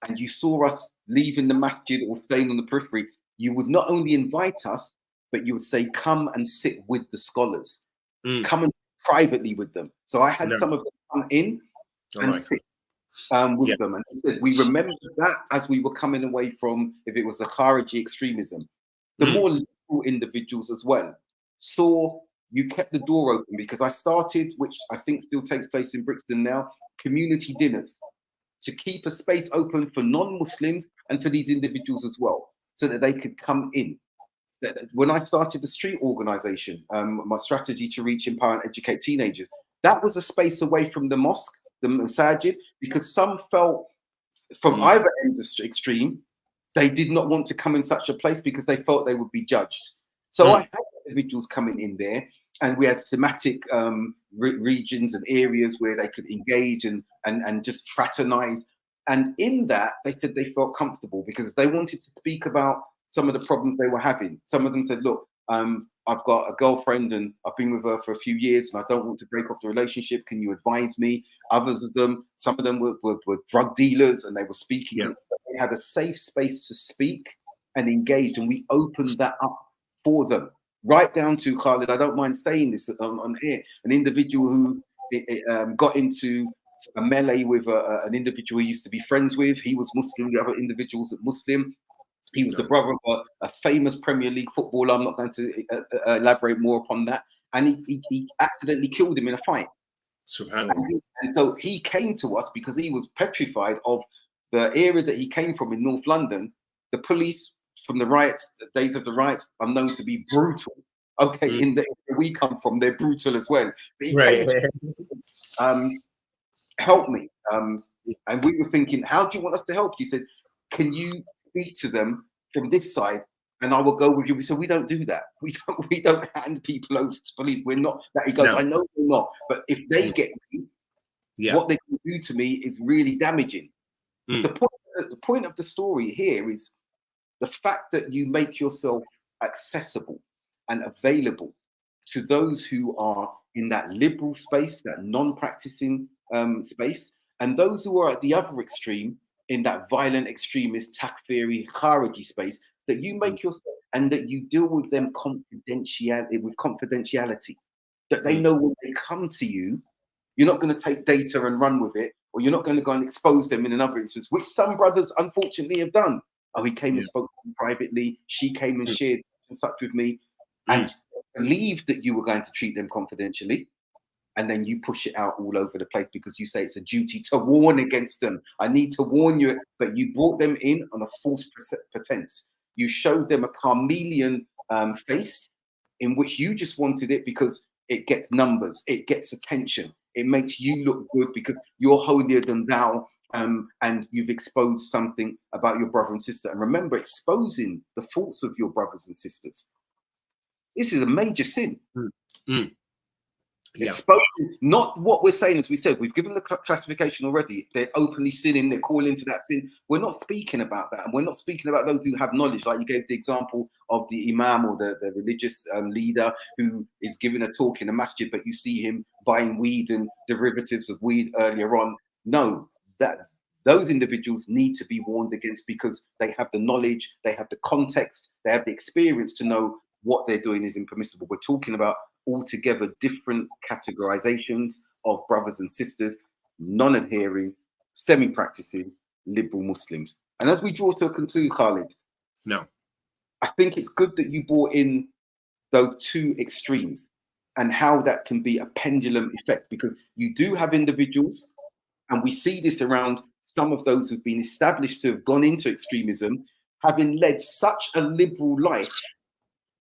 and you saw us leaving the masjid or staying on the periphery, you would not only invite us, but you would say, come and sit with the scholars. Come and sit privately with them. So I had some of them come in and sit with them. And he said, we remembered that as we were coming away from, if it was a Khariji extremism, the more liberal individuals as well saw you kept the door open, because I started, which I think still takes place in Brixton now, community dinners to keep a space open for non-Muslims and for these individuals as well, so that they could come in. When I started the street organization, my strategy to reach, empower and educate teenagers, that was a space away from the mosque, the masajid, because some felt from either ends of extreme, they did not want to come in such a place because they felt they would be judged. So I had individuals coming in there, and we had thematic regions and areas where they could engage and just fraternize. And in that, they said they felt comfortable, because if they wanted to speak about some of the problems they were having, some of them said, look, I've got a girlfriend and I've been with her for a few years and I don't want to break off the relationship. Can you advise me? Others of them, some of them were drug dealers, and they were speaking. They had a safe space to speak and engage, and we opened that up for them. Right down to, Khalid, I don't mind saying this on here, an individual who got into a melee with an individual he used to be friends with. He was Muslim, the other individuals are Muslim. He was the brother of a famous Premier League footballer. I'm not going to elaborate more upon that. And he accidentally killed him in a fight. And so he came to us because he was petrified of the area that he came from in North London. The police from the riots, the days of the riots, are known to be brutal. Okay, in the area we come from, they're brutal as well. But he came to, help me. And we were thinking, how do you want us to help? You said, can you speak to them from this side and I will go with you? We said, we don't do that. We don't hand people over to police. We're not that. He goes, I know we're not, but if they get me, what they can do to me is really damaging. The point of the story here is the fact that you make yourself accessible and available to those who are in that liberal space, that non-practicing space, and those who are at the other extreme, in that violent extremist, takfiri, khariji space, that you make yourself, and that you deal with them confidentiality, that they know when they come to you, you're not going to take data and run with it, or you're not going to go and expose them in another instance, which some brothers unfortunately have done. Oh, he came and spoke to me privately, she came and shared such and such with me, and believed that you were going to treat them confidentially. And then you push it out all over the place because you say it's a duty to warn against them. I need to warn you, but you brought them in on a false pretense. You showed them a chameleon face in which you just wanted it because it gets numbers, it gets attention, it makes you look good because you're holier than thou, and you've exposed something about your brother and sister. And remember, exposing the faults of your brothers and sisters, this is a major sin. Exposing, not what we're saying, as we said, we've given the classification already. They're openly sinning, they're calling into that sin. We're not speaking about that. And we're not speaking about those who have knowledge, like you gave the example of the imam or the religious leader who is giving a talk in a masjid, but you see him buying weed and derivatives of weed earlier on. No, that those individuals need to be warned against, because they have the knowledge, they have the context, they have the experience to know what they're doing is impermissible. We're talking about altogether different categorizations of brothers and sisters, non-adhering, semi-practicing liberal Muslims. And as we draw to a conclusion, Khalid, No. I think it's good that you brought in those two extremes and how that can be a pendulum effect, because you do have individuals, and we see this around some of those who've been established to have gone into extremism, having led such a liberal life,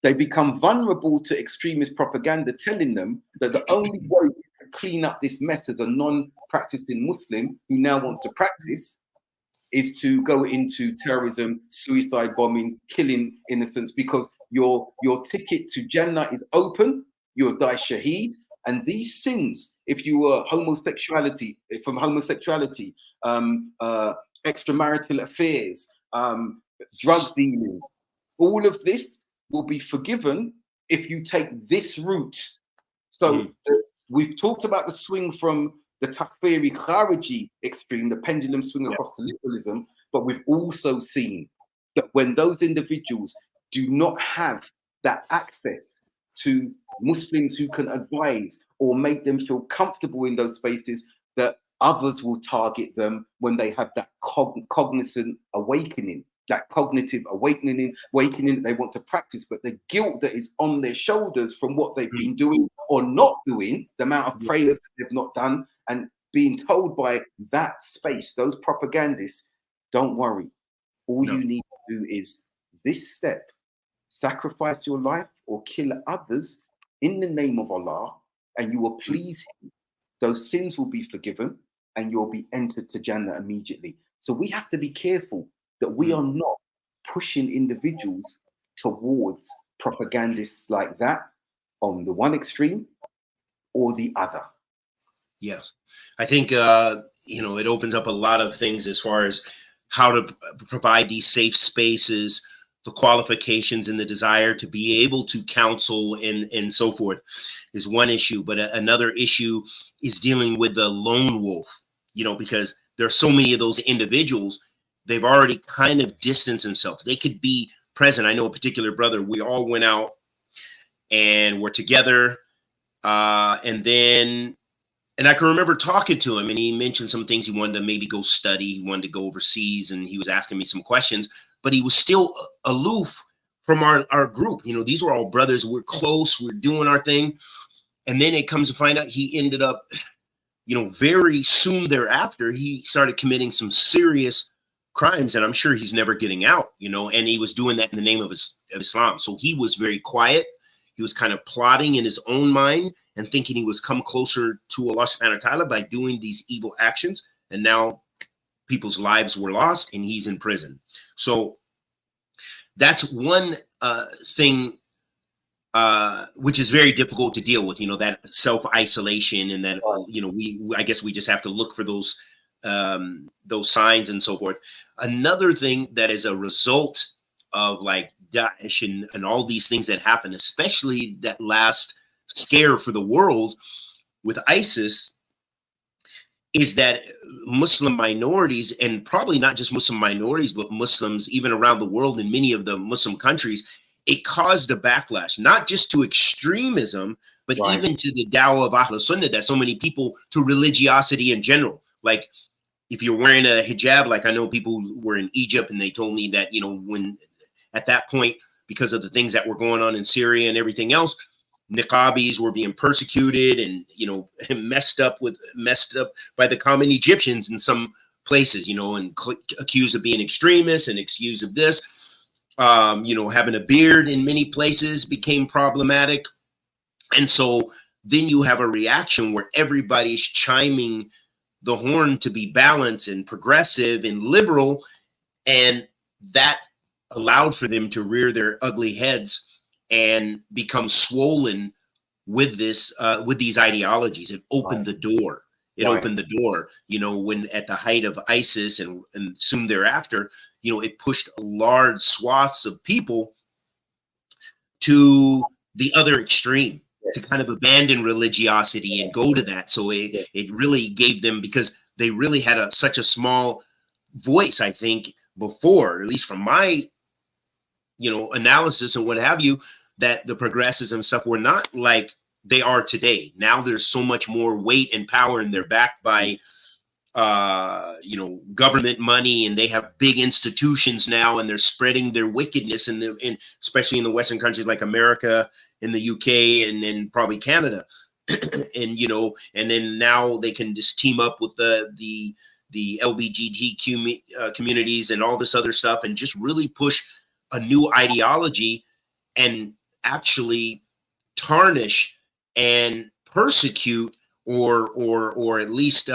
they become vulnerable to extremist propaganda telling them that the only way to clean up this mess as a non-practicing Muslim who now wants to practice is to go into terrorism, suicide bombing, killing innocents, because your ticket to Jannah is open, you'll die shaheed. And these sins, if you were homosexuality, extramarital affairs, drug dealing, all of this will be forgiven if you take this route. So we've talked about the swing from the Takfiri Khariji extreme, the pendulum swing across to liberalism, but we've also seen that when those individuals do not have that access to Muslims who can advise or make them feel comfortable in those spaces, that others will target them when they have that cognizant awakening, that cognitive awakening that they want to practice, but the guilt that is on their shoulders from what they've been doing or not doing, the amount of prayers that they've not done, and being told by that space, those propagandists, don't worry. All you need to do is this step: sacrifice your life or kill others in the name of Allah, and you will please Him. Those sins will be forgiven, and you'll be entered to Jannah immediately. So we have to be careful that we are not pushing individuals towards propagandists like that on the one extreme or the other. Yes, I think it opens up a lot of things as far as how to provide these safe spaces, the qualifications and the desire to be able to counsel and so forth is one issue. But another issue is dealing with the lone wolf, because there are so many of those individuals. They've already kind of distanced themselves. They could be present. I know a particular brother, we all went out and were together. And I can remember talking to him, and he mentioned some things he wanted to maybe go study. He wanted to go overseas, and he was asking me some questions, but he was still aloof from our group. These were all brothers. We're close. We're doing our thing. And then it comes to find out he ended up, very soon thereafter, he started committing some serious crimes, and I'm sure he's never getting out, and he was doing that in the name of Islam. So he was very quiet. He was kind of plotting in his own mind and thinking he was come closer to Allah subhanahu wa ta'ala by doing these evil actions. And now people's lives were lost and he's in prison. So that's one thing which is very difficult to deal with, that self-isolation, and that, I guess we just have to look for those signs and so forth. Another thing that is a result of like Daesh and all these things that happen, especially that last scare for the world with ISIS, is that Muslim minorities, and probably not just Muslim minorities, but Muslims even around the world in many of the Muslim countries, it caused a backlash, not just to extremism, but even to the dawah of Ahl Sunnah, that so many people, to religiosity in general. Like if you're wearing a hijab, like I know people were in Egypt and they told me that, when at that point, because of the things that were going on in Syria and everything else, niqabis were being persecuted and, messed up by the common Egyptians in some places, and accused of being extremists and accused of this. Having a beard in many places became problematic. And so then you have a reaction where everybody's chiming the horn to be balanced and progressive and liberal, and that allowed for them to rear their ugly heads and become swollen with these ideologies. It opened the door. It opened the door, when at the height of ISIS and soon thereafter, it pushed large swaths of people to the other extreme, to kind of abandon religiosity and go to that. So it really gave them, because they really had such a small voice, I think, before, at least from my, analysis and what have you, that the progressives and stuff were not like they are today. Now there's so much more weight and power, and they're backed by you know, government money, and they have big institutions now, and they're spreading their wickedness in especially in the Western countries like America, in the UK, and then probably Canada. And you know, and then now they can just team up with the LGBTQ communities and all this other stuff, and just really push a new ideology and actually tarnish and persecute, or at least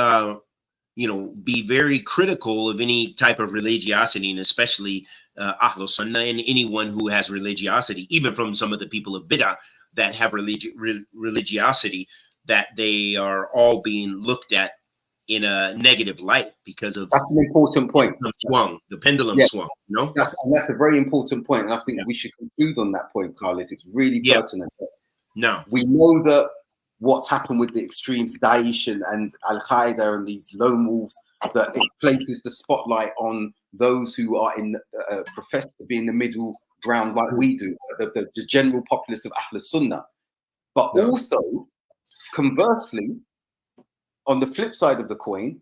you know, be very critical of any type of religiosity, and especially Ahl Sunnah, and anyone who has religiosity, even from some of the people of Bid'ah that have religiosity, that they are all being looked at in a negative light because of that's an important point. The pendulum swung, you know? That's a very important point, and I think we should conclude on that point, Khalid. It's really pertinent. No, we know that what's happened with the extremes, Daesh and Al-Qaeda and these lone wolves, that it places the spotlight on those who are profess to be in the middle ground like we do, the general populace of Ahl Sunnah. But also, conversely, on the flip side of the coin,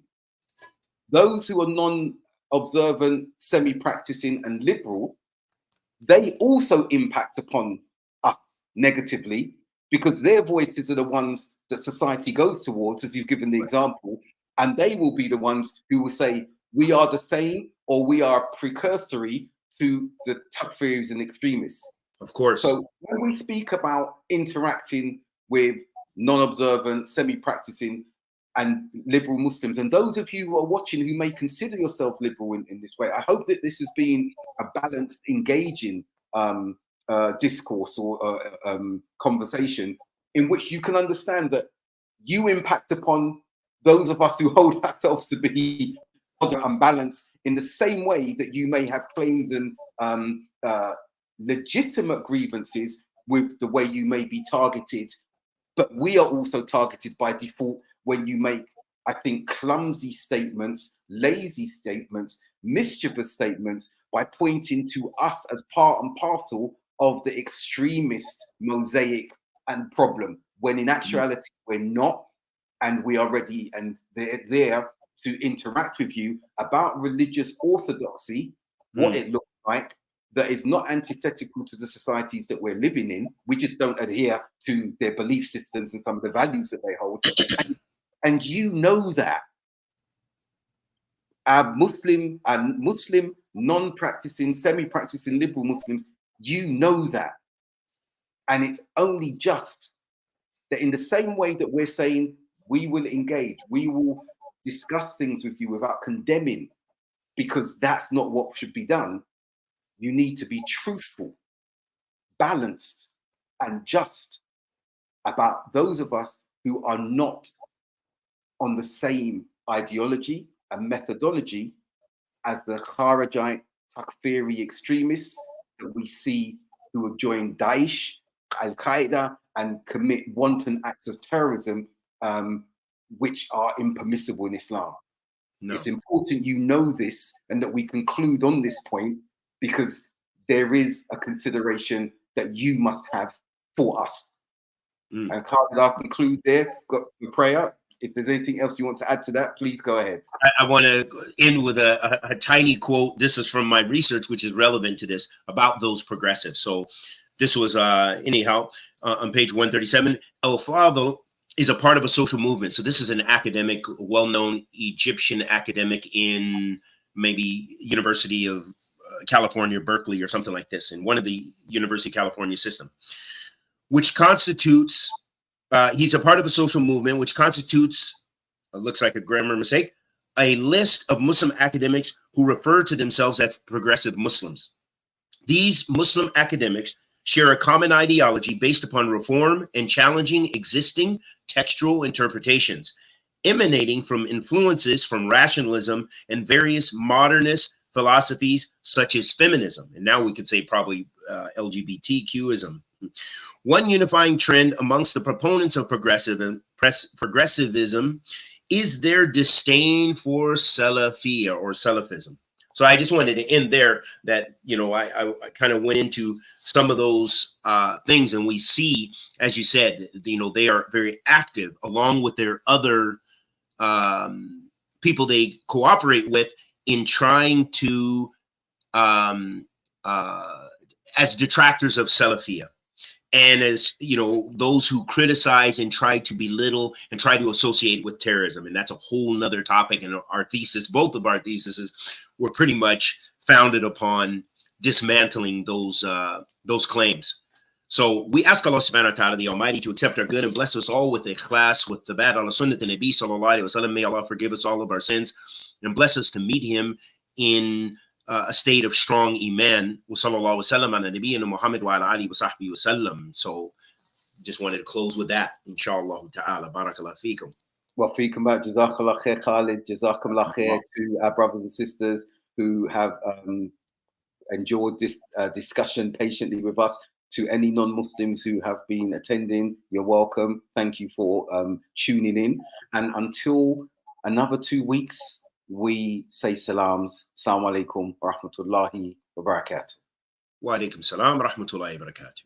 those who are non-observant, semi-practicing and liberal, they also impact upon us negatively, because their voices are the ones that society goes towards, as you've given the example, and they will be the ones who will say, we are the same, or we are precursory to the takfiris and extremists. of course. So when we speak about interacting with non-observant, semi-practicing and liberal Muslims, and those of you who are watching who may consider yourself liberal in this way, I hope that this has been a balanced, engaging discourse or conversation in which you can understand that you impact upon those of us who hold ourselves to be unbalanced in the same way that you may have claims and legitimate grievances with the way you may be targeted, but we are also targeted by default when you make, I think, clumsy statements, lazy statements, mischievous statements, by pointing to us as part and parcel of the extremist mosaic and problem, when in actuality we're not, and we are ready and they're there to interact with you about religious orthodoxy, what it looks like, that is not antithetical to the societies that we're living in. We just don't adhere to their belief systems and some of the values that they hold. And you know that. Our Muslim non-practicing, semi-practicing liberal Muslims, you know that. And it's only just that in the same way that we're saying we will engage, we will discuss things with you without condemning, because that's not what should be done. You need to be truthful, balanced, and just about those of us who are not on the same ideology and methodology as the Kharijite Takfiri extremists that we see who have joined Daesh, Al-Qaeda, and commit wanton acts of terrorism, which are impermissible in Islam. No. It's important you know this and that we conclude on this point, because there is a consideration that you must have for us. And Khalid, I'll conclude there. Got the prayer. If there's anything else you want to add to that, please go ahead. I want to end with a tiny quote. This is from my research, which is relevant to this, about those progressives. So this was, anyhow, on page 137, Al-Fadl is a part of a social movement. So this is an academic, well-known Egyptian academic in maybe University of California, Berkeley, or something like this, in one of the University of California system, which constitutes, he's a part of a social movement, which constitutes, looks like a grammar mistake, a list of Muslim academics who refer to themselves as progressive Muslims. These Muslim academics share a common ideology based upon reform and challenging existing textual interpretations, emanating from influences from rationalism and various modernist philosophies such as feminism. And now we could say probably LGBTQism. One unifying trend amongst the proponents of progressivism is their disdain for Salafiyya or Salafism. So I just wanted to end there that, you know, I kind of went into some of those things, and we see, as you said, you know, they are very active along with their other people they cooperate with in trying to, as detractors of Salafiyah. And as, you know, those who criticize and try to belittle and try to associate with terrorism. And that's a whole nother topic. And our thesis, both of our theses, were pretty much founded upon dismantling those claims. So we ask Allah subhanahu wa ta'ala, the Almighty, to accept our good and bless us all with ikhlas, with the bad ala sunnat and Nabi sallallahu alayhi wa sallam. May Allah forgive us all of our sins and bless us to meet him in a state of strong iman. Wa sallallahu wa sallam ala nabiyyina Muhammad wa ala alihi wa sahbihi wa sallam. So just wanted to close with that, inshallah ta'ala. Barakallah feekum. Well, feekum back. Jazakallah khair, Khalid. Jazakallah khair to our brothers and sisters who have endured this discussion patiently with us. To any non-Muslims who have been attending, you're welcome. Thank you for tuning in. And until another 2 weeks, we say salams. Assalamu alaikum wa rahmatullahi wa barakatuh. Wa alaikum salam wa rahmatullahi wa barakatuh.